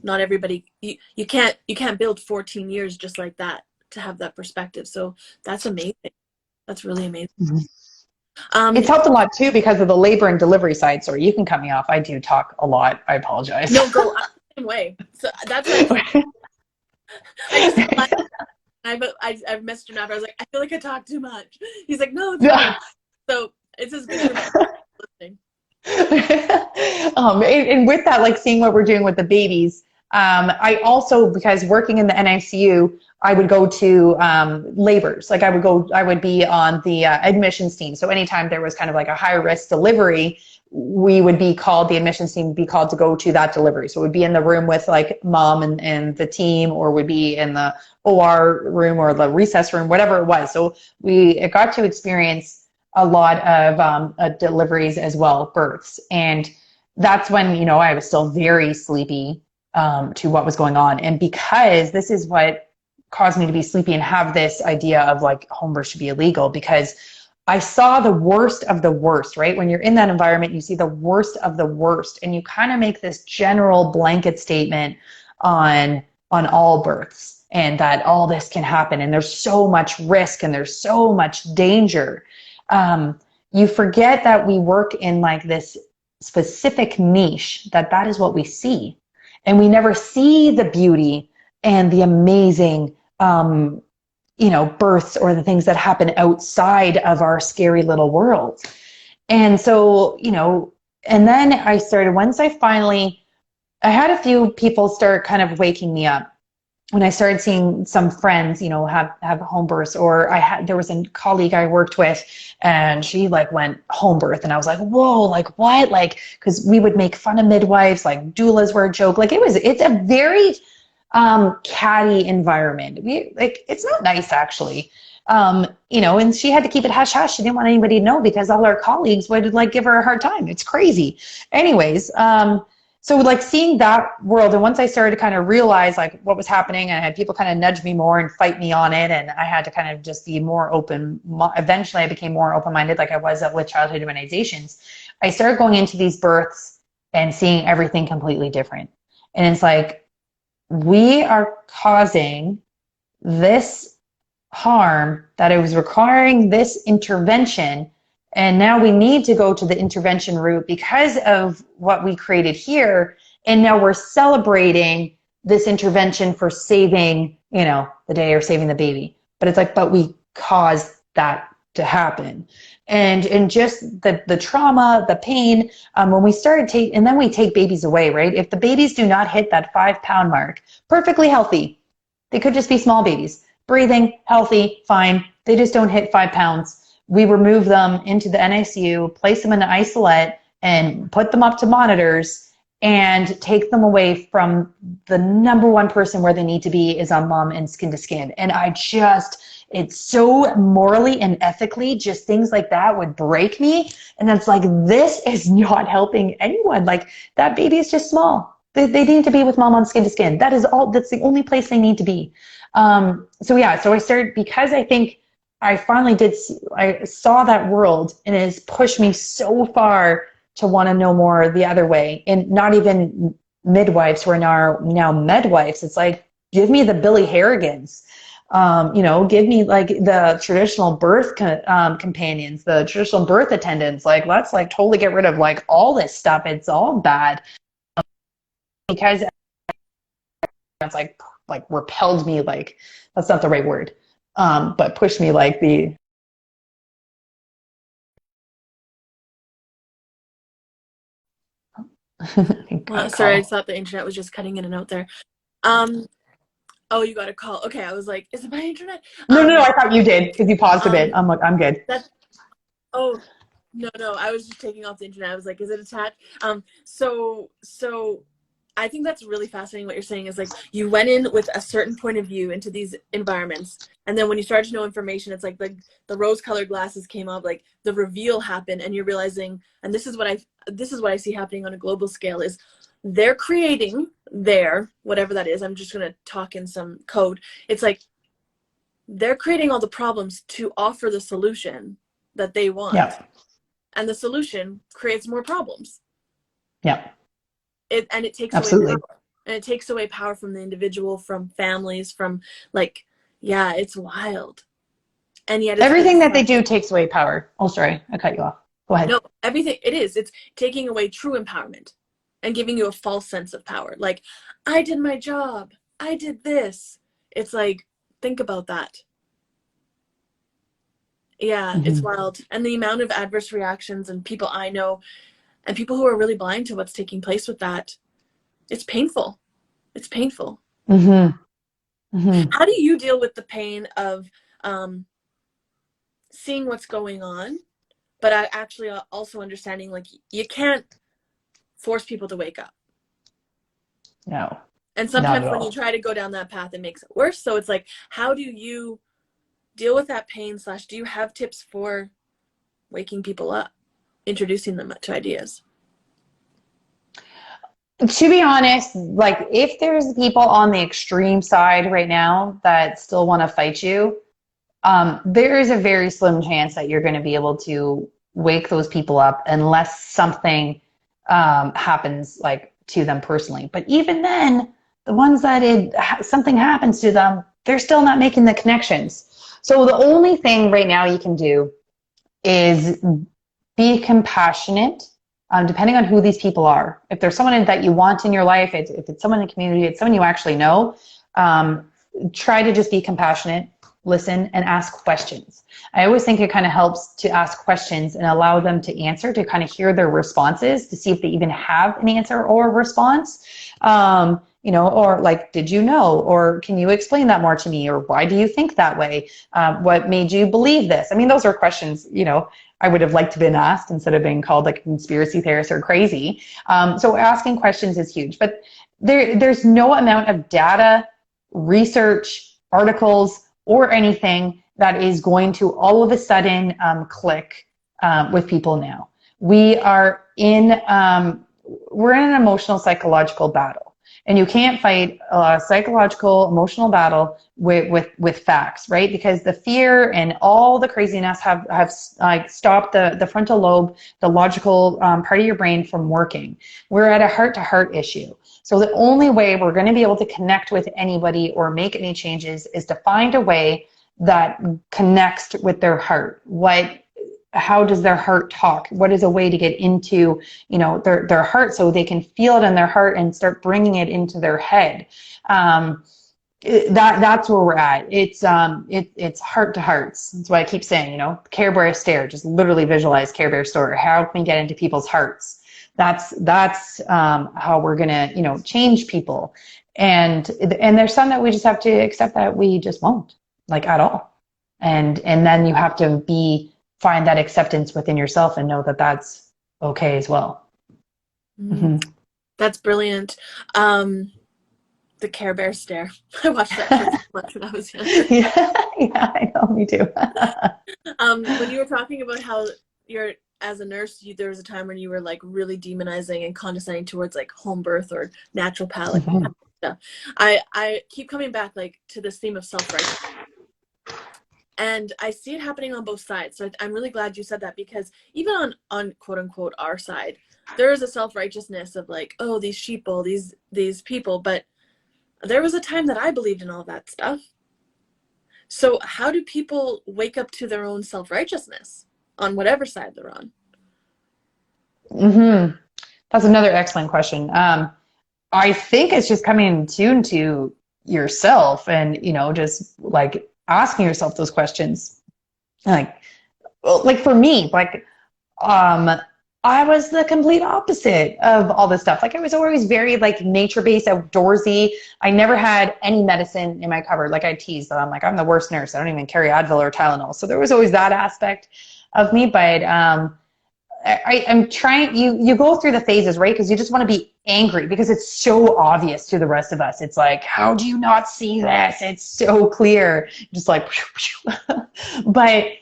not everybody, you can't build 14 years just like that to have that perspective. So that's amazing. That's really amazing. Mm-hmm. It's helped a lot too because of the labor and delivery side. Sorry, you can cut me off. I do talk a lot. I apologize. No, go. I'm the same way. So that's what I've messaged him after. I was like, I feel like I talk too much. He's like, no, it's fine. So it's as good as listening. And with that, like seeing what we're doing with the babies, I also, because working in the NICU, I would go to labors. Like I would be on the admissions team. So anytime there was kind of like a high risk delivery, we would be called, the admissions team would be called to go to that delivery. So we'd be in the room with like mom and the team, or would be in the OR room or the recess room, whatever it was. So it got to experience a lot of deliveries as well, births. And that's when, I was still very sleepy to what was going on. And because this is what caused me to be sleepy and have this idea of like home birth should be illegal, because I saw the worst of the worst, right? When you're in that environment, you see the worst of the worst, and you kind of make this general blanket statement on all births, and that all this can happen, and there's so much risk and there's so much danger. You forget that we work in like this specific niche, that is what we see. And we never see the beauty and the amazing, births, or the things that happen outside of our scary little world. And so, and then I started, once I had a few people start kind of waking me up. When I started seeing some friends, have home births, or there was a colleague I worked with, and she like went home birth, and I was like, whoa, like what? Like, cause we would make fun of midwives, like doulas were a joke. Like it's a very catty environment. It's not nice actually. You know, and she had to keep it hush hush. She didn't want anybody to know because all her colleagues would like give her a hard time. It's crazy. Anyways, so like seeing that world, and once I started to kind of realize like what was happening, and I had people kind of nudge me more and fight me on it, and I had to kind of just be more open. Eventually, I became more open-minded, like I was with childhood immunizations. I started going into these births and seeing everything completely different, and it's like we are causing this harm that it was requiring this intervention. And now we need to go to the intervention route because of what we created here. And now we're celebrating this intervention for saving, you know, the day or saving the baby. But it's like, but we caused that to happen. And just the trauma, the pain, when we started and then we take babies away, right? If the babies do not hit that 5-pound mark, perfectly healthy, they could just be small babies, breathing, healthy, fine. They just don't hit 5 pounds. We remove them into the NICU, place them in the isolate, and put them up to monitors and take them away from the number one person where they need to be is on mom and skin to skin. And it's so morally and ethically, just things like that would break me. And it's like, this is not helping anyone. Like, that baby is just small. They need to be with mom on skin to skin. That's the only place they need to be. So I started, because I think I saw that world, and it has pushed me so far to want to know more the other way. And not even midwives who are now midwives. It's like, give me the Billy Harrigans, give me like the traditional birth companions, the traditional birth attendants. Like, let's like totally get rid of like all this stuff. It's all bad. Because it's like repelled me, like that's not the right word, but pushed me like the well, sorry, I thought the internet was just cutting in and out there. Oh, you got a call. Okay, I was like, is it my internet? No, I thought you did because you paused a bit. I'm like, I'm good. Oh, no, I was just taking off the internet. I was like, is it attached? So I think that's really fascinating what you're saying is like you went in with a certain point of view into these environments, and then when you started to know information, it's like the rose-colored glasses came up, like the reveal happened, and you're realizing, and this is what I see happening on a global scale, is they're creating whatever that is. I'm just going to talk in some code. It's like they're creating all the problems to offer the solution that they want. Yeah. And the solution creates more problems. Yeah. It takes Absolutely. away power. And it takes away power from the individual, from families, from like, yeah, it's wild. And yet everything that they do takes away power. Oh, sorry, I cut you off. Go ahead. No, everything it is. It's taking away true empowerment and giving you a false sense of power. Like, I did my job. I did this. It's like, think about that. Yeah, It's wild. And the amount of adverse reactions and people I know and people who are really blind to what's taking place with that, it's painful. It's painful. How do you deal with the pain of seeing what's going on, but I actually also understanding like you can't force people to wake up? No. And sometimes when you try to go down that path, it makes it worse. So it's like, how do you deal with that pain / do you have tips for waking people up, introducing them to ideas? To be honest, like if there's people on the extreme side right now that still want to fight you, there is a very slim chance that you're going to be able to wake those people up unless something happens like to them personally. But even then, the ones that something happens to them, they're still not making the connections. So the only thing right now you can do is be compassionate, depending on who these people are. If there's someone that you want in your life, if it's someone in the community, it's someone you actually know, try to just be compassionate, listen, and ask questions. I always think it kind of helps to ask questions and allow them to answer, to kind of hear their responses, to see if they even have an answer or a response. Or like, did you know? Or can you explain that more to me? Or why do you think that way? What made you believe this? I mean, those are questions, I would have liked to been asked instead of being called like a conspiracy theorist or crazy. So asking questions is huge, but there's no amount of data, research, articles, or anything that is going to all of a sudden click with people now. We're in an emotional psychological battle, and you can't fight a psychological emotional battle with facts, right? Because the fear and all the craziness have like stopped the frontal lobe, the logical part of your brain from working. We're at a heart-to-heart issue. So the only way we're going to be able to connect with anybody or make any changes is to find a way that connects with their heart. How does their heart talk? What is a way to get into, their heart so they can feel it in their heart and start bringing it into their head? That's where we're at. It's heart to hearts. That's why I keep saying, Care Bear stare. Just literally visualize Care Bear stare. How can we get into people's hearts? That's how we're gonna, change people. And there's some that we just have to accept that we just won't, like, at all. And then you have to find that acceptance within yourself and know that that's okay as well. Mm-hmm. That's brilliant. The Care Bear stare. I watched that show so much when I was young. Yeah, I know, me too. When you were talking about how as a nurse, there was a time when you were like really demonizing and condescending towards like home birth or naturopath, like that kind of stuff. I keep coming back like to this theme of self-righteousness. And I see it happening on both sides. So I'm really glad you said that, because even on quote unquote our side, there is a self-righteousness of like, oh, these sheeple, these people. But there was a time that I believed in all that stuff. So how do people wake up to their own self-righteousness on whatever side they're on? That's another excellent question. I think it's just coming in tune to yourself and, just like asking yourself those questions. Like for me, I was the complete opposite of all this stuff. Like, I was always very like nature-based, outdoorsy. I never had any medicine in my cupboard. Like, I teased that I'm the worst nurse. I don't even carry Advil or Tylenol. So there was always that aspect of me. But I'm trying, you go through the phases, right? Because you just want to be angry because it's so obvious to the rest of us. It's like, how do you not see this? It's so clear. Just like, but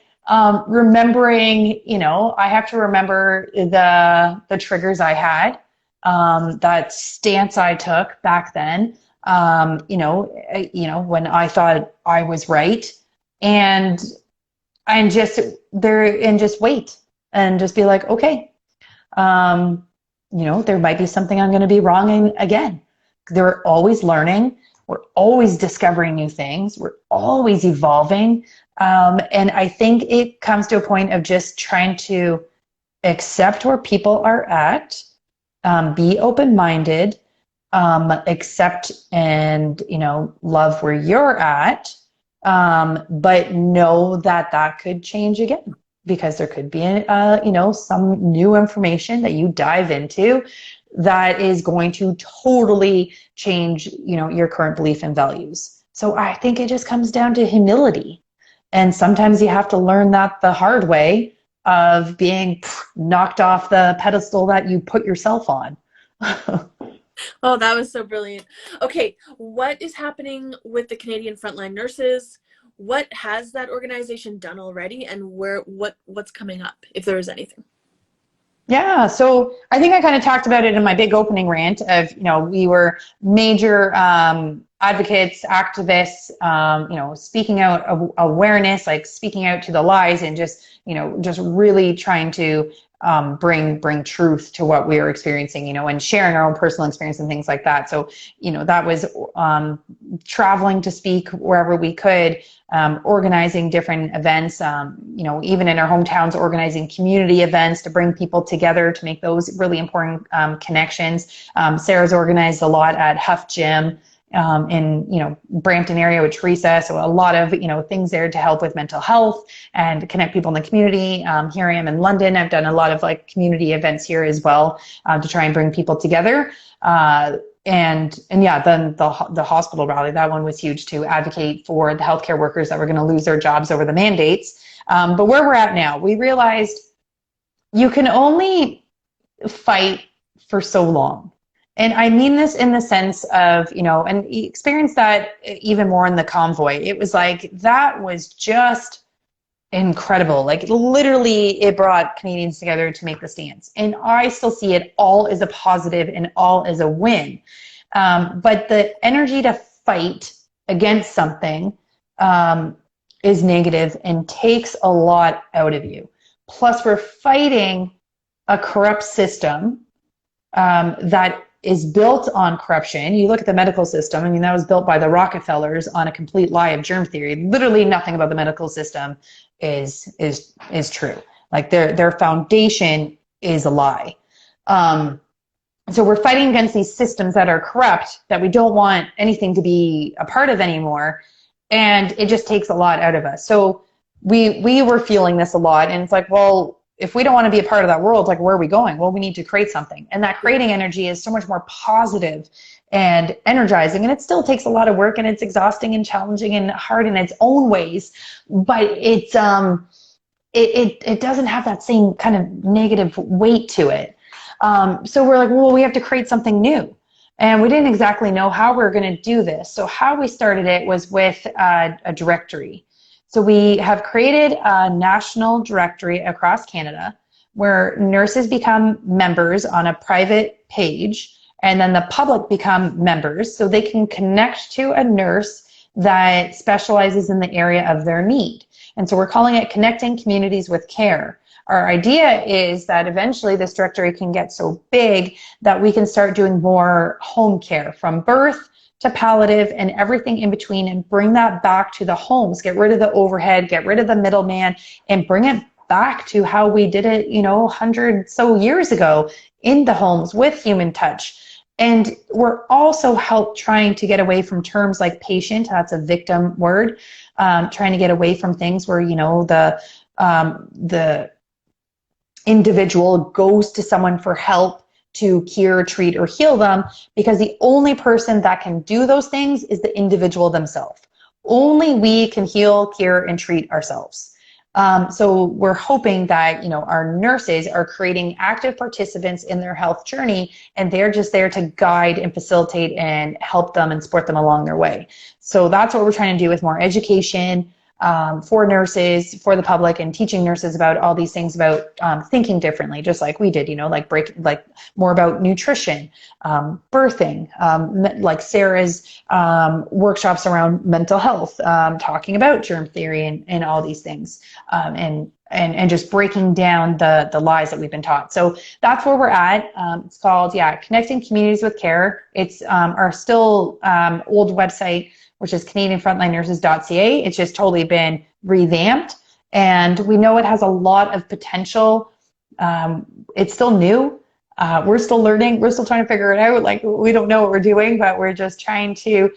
remembering, I have to remember the triggers I had, that stance I took back then, when I thought I was right, and just wait and just be like, okay, there might be something I'm going to be wrong in again. They're always learning. We're always discovering new things. We're always evolving. And I think it comes to a point of just trying to accept where people are at, be open-minded, accept and, love where you're at, but know that could change again, because there could be, some new information that you dive into that is going to totally change, your current belief and values. So I think it just comes down to humility. And sometimes you have to learn that the hard way of being knocked off the pedestal that you put yourself on. Oh, that was so brilliant. Okay, what is happening with the Canadian Frontline Nurses? What has that organization done already, and what's coming up, if there is anything? Yeah, so I think I kind of talked about it in my big opening rant of, we were major advocates, activists, speaking out awareness, like speaking out to the lies, and just really trying to bring truth to what we were experiencing, and sharing our own personal experience and things like that. So, that was traveling to speak wherever we could, organizing different events, even in our hometowns, organizing community events to bring people together to make those really important connections. Sarah's organized a lot at Huff Gym in Brampton area with Teresa, so a lot of things there to help with mental health and connect people in the community. Here I am in London. I've done a lot of like community events here as well, to try and bring people together. And yeah, then the hospital rally, that one was huge, to advocate for the healthcare workers that were going to lose their jobs over the mandates. But where we're at now, we realized you can only fight for so long. And I mean this in the sense of, and he experienced that even more in the convoy. It was like, that was just incredible. Like literally it brought Canadians together to make the stance. And I still see it all as a positive and all as a win. But the energy to fight against something is negative and takes a lot out of you. Plus we're fighting a corrupt system that is built on corruption. You look at the medical system, I mean, that was built by the Rockefellers on a complete lie of germ theory. Literally nothing about the medical system is true. Like their foundation is a lie. So we're fighting against these systems that are corrupt, that we don't want anything to be a part of anymore. And it just takes a lot out of us. So we were feeling this a lot. And it's like, well, if we don't want to be a part of that world, like, where are we going? Well, we need to create something. And that creating energy is so much more positive and energizing. And it still takes a lot of work, and it's exhausting and challenging and hard in its own ways. But it doesn't have that same kind of negative weight to it. So we're like, well, we have to create something new. And we didn't exactly know how we were going to do this. So how we started it was with a directory. So we have created a national directory across Canada where nurses become members on a private page, and then the public become members so they can connect to a nurse that specializes in the area of their need. And so we're calling it Connecting Communities with Care. Our idea is that eventually this directory can get so big that we can start doing more home care from birth to palliative and everything in between, and bring that back to the homes, get rid of the overhead, get rid of the middleman, and bring it back to how we did it, 100 so years ago in the homes with human touch. And we're also trying to get away from terms like patient, that's a victim word, trying to get away from things where, the individual goes to someone for help to cure, treat, or heal them, because the only person that can do those things is the individual themselves. Only we can heal, cure, and treat ourselves. So we're hoping that, our nurses are creating active participants in their health journey, and they're just there to guide and facilitate and help them and support them along their way. So that's what we're trying to do with more education, for nurses, for the public, and teaching nurses about all these things about thinking differently, just like we did, like more about nutrition, birthing, like Sarah's workshops around mental health, talking about germ theory and all these things, and just breaking down the lies that we've been taught. So that's where we're at. It's called, Connecting Communities with Care. It's our still old website, which is CanadianFrontlineNurses.ca. It's just totally been revamped, and we know it has a lot of potential. It's still new. We're still learning. We're still trying to figure it out. Like, we don't know what we're doing, but we're just trying to,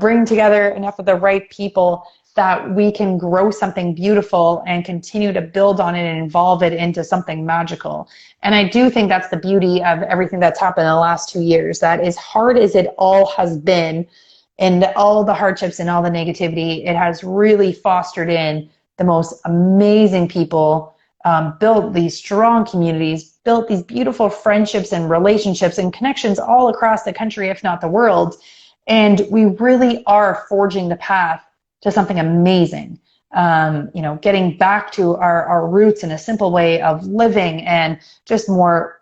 bring together enough of the right people that we can grow something beautiful and continue to build on it and evolve it into something magical. And I do think that's the beauty of everything that's happened in the last 2 years, that as hard as it all has been, and all the hardships and all the negativity, it has really fostered in the most amazing people, built these strong communities, built these beautiful friendships and relationships and connections all across the country, if not the world. And we really are forging the path to something amazing. Getting back to our roots in a simple way of living, and just more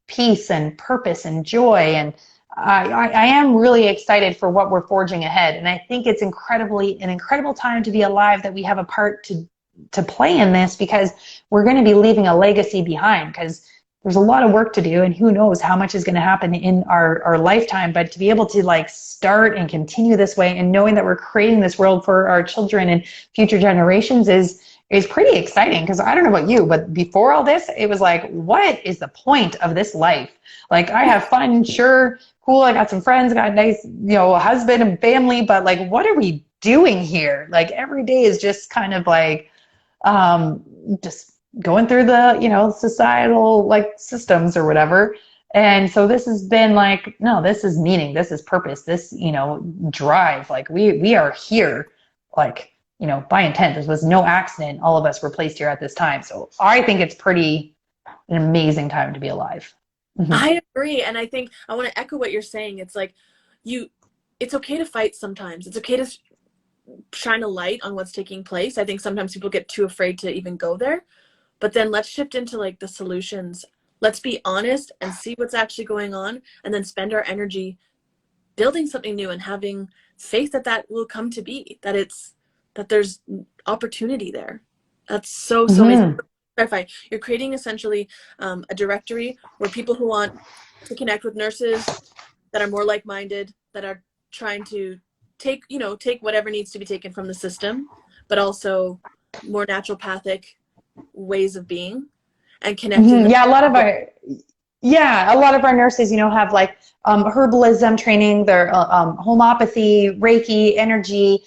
peace and purpose and joy. And I am really excited for what we're forging ahead. And I think it's an incredible time to be alive, that we have a part to play in this, because we're going to be leaving a legacy behind, because there's a lot of work to do, and who knows how much is going to happen in our lifetime. But to be able to start and continue this way, and knowing that we're creating this world for our children and future generations is pretty exciting. Because I don't know about you, but before all this, it was like, what is the point of this life? Like, I have fun, sure, cool, I got some friends, got a nice, husband and family, but what are we doing here? Every day is just kind of just going through the, societal systems or whatever. And so this has been no, this is meaning, this is purpose, this, drive. We are here, by intent. This was no accident. All of us were placed here at this time. So I think it's an amazing time to be alive. Mhm. I agree. And I think I want to echo what you're saying. It's like it's okay to fight sometimes. It's okay to shine a light on what's taking place. I think sometimes people get too afraid to even go there. But then let's shift into like the solutions. Let's be honest and see what's actually going on, and then spend our energy building something new and having faith that that will come to be, that there's opportunity there. That's so, so amazing. Mhm. Clarify. You're creating essentially a directory where people who want to connect with nurses that are more like-minded, that are trying to take whatever needs to be taken from the system, but also more naturopathic ways of being, and connecting Mhm. them. Yeah, a lot of our nurses, have like herbalism training, their homeopathy, Reiki, energy.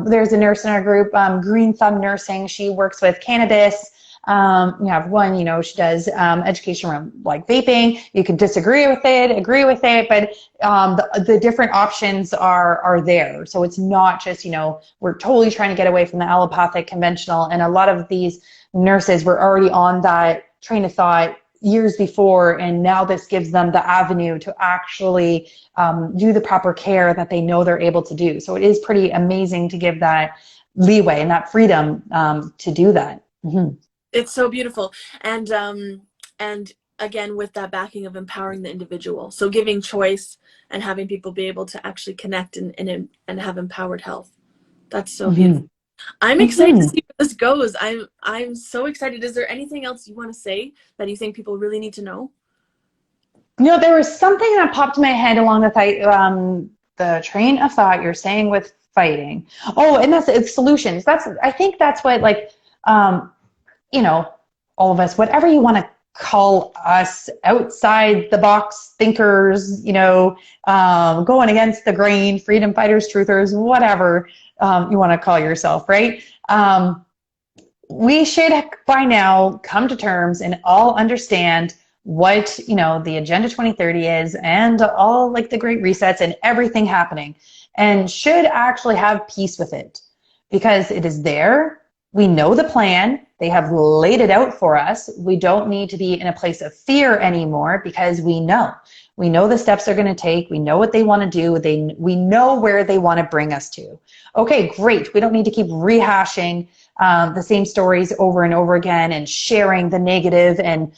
There's a nurse in our group, Green Thumb Nursing. She works with cannabis. You have one, she does education around like vaping. You can disagree with it, agree with it, but the different options are there. So it's not just, we're totally trying to get away from the allopathic conventional. And a lot of these nurses were already on that train of thought years before, and now this gives them the avenue to actually do the proper care that they know they're able to do. So it is pretty amazing to give that leeway and that freedom to do that. Mm-hmm. It's so beautiful. And again, with that backing of empowering the individual. So giving choice and having people be able to actually connect and have empowered health. That's so beautiful. Mm-hmm. I'm excited to Mm-hmm. see where this goes. I'm so excited. Is there anything else you want to say that you think people really need to know? There was something that popped in my head along the train of thought you're saying with fighting. Oh, and it's solutions. I think that's what um, you know, all of us, whatever you want to call us, outside the box thinkers, going against the grain, freedom fighters, truthers, whatever you want to call yourself, right? We should by now come to terms and all understand what the Agenda 2030 is, and all like the great resets and everything happening, and should actually have peace with it, because it is there. We know the plan. They have laid it out for us. We don't need to be in a place of fear anymore, because we know the steps they're going to take. We know what they want to do. We know where they want to bring us to. Okay, great. We don't need to keep rehashing the same stories over and over again, and sharing the negative, and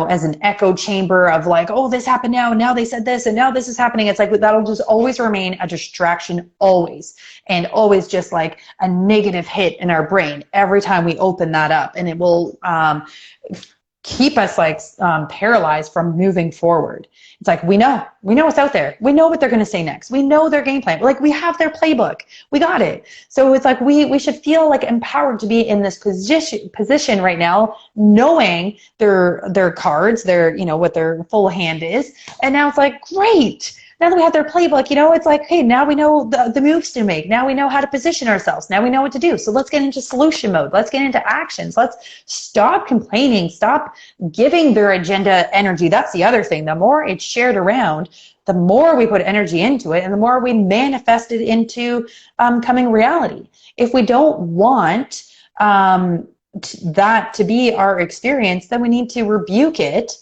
as an echo chamber of like, oh, this happened now, and now they said this, and now this is happening. It's like that'll just always remain a distraction, always, and always just like a negative hit in our brain every time we open that up, and it will keep us paralyzed from moving forward. It's like we know what's out there. We know what they're going to say next. We know their game plan. Like we have their playbook. We got it. So it's like we should feel like empowered to be in this position right now, knowing their cards, their what their full hand is, and now it's like great. Now that we have their playbook, it's like, hey, now we know the moves to make. Now we know how to position ourselves. Now we know what to do. So let's get into solution mode. Let's get into actions. Let's stop complaining. Stop giving their agenda energy. That's the other thing. The more it's shared around, the more we put energy into it, and the more we manifest it into coming reality. If we don't want that to be our experience, then we need to rebuke it,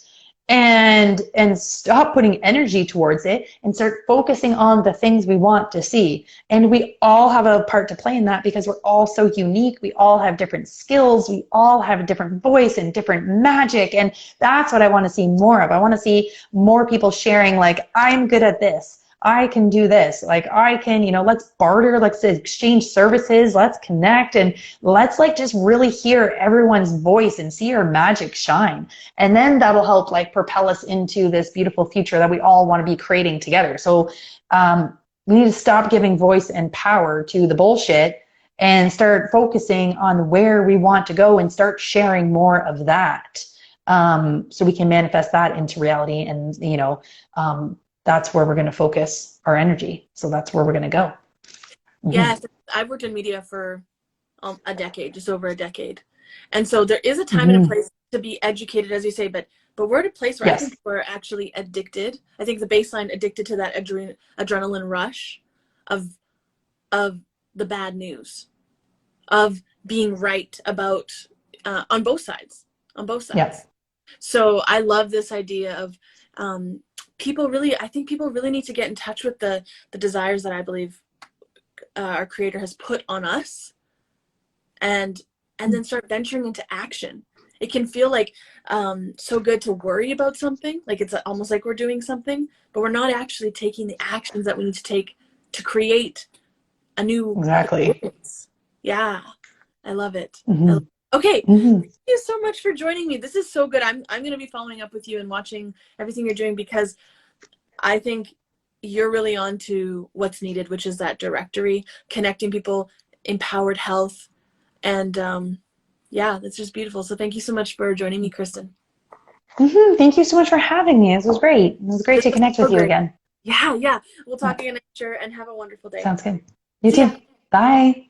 and stop putting energy towards it, and start focusing on the things we want to see. And we all have a part to play in that, because we're all so unique. We all have different skills. We all have a different voice and different magic. And that's what I want to see more of. I want to see more people sharing, like, I'm good at this. I can do this. Like I can, let's barter, let's exchange services, let's connect, and let's just really hear everyone's voice and see our magic shine. And then that'll help propel us into this beautiful future that we all want to be creating together. So we need to stop giving voice and power to the bullshit, and start focusing on where we want to go, and start sharing more of that, so we can manifest that into reality. And that's where we're going to focus our energy. So that's where we're going to go. Mm-hmm. Yes, I've worked in media for a decade, just over a decade. And so there is a time and a Mm-hmm. place to be educated, as you say, but we're at a place where I think Yes. people are actually addicted. I think the baseline addicted to that adrenaline rush of the bad news, of being right about on both sides, on both sides. Yep. So I love this idea of I think people really need to get in touch with the desires that I believe our Creator has put on us, and then start venturing into action. It can feel like so good to worry about something, like it's almost like we're doing something, but we're not actually taking the actions that we need to take to create a new Exactly. experience. Yeah, I love it. Mm-hmm. Okay, Mm-hmm. thank you so much for joining me. This is so good. I'm going to be following up with you and watching everything you're doing, because I think you're really on to what's needed, which is that directory, connecting people, empowered health, and yeah, that's just beautiful. So thank you so much for joining me, Kristen. Mm-hmm. Thank you so much for having me. This was great. It was great This to was connect so with you great. again. Yeah. We'll Yeah, talk again, I'm sure, and have a wonderful day. sounds good. You See ya. too. Bye.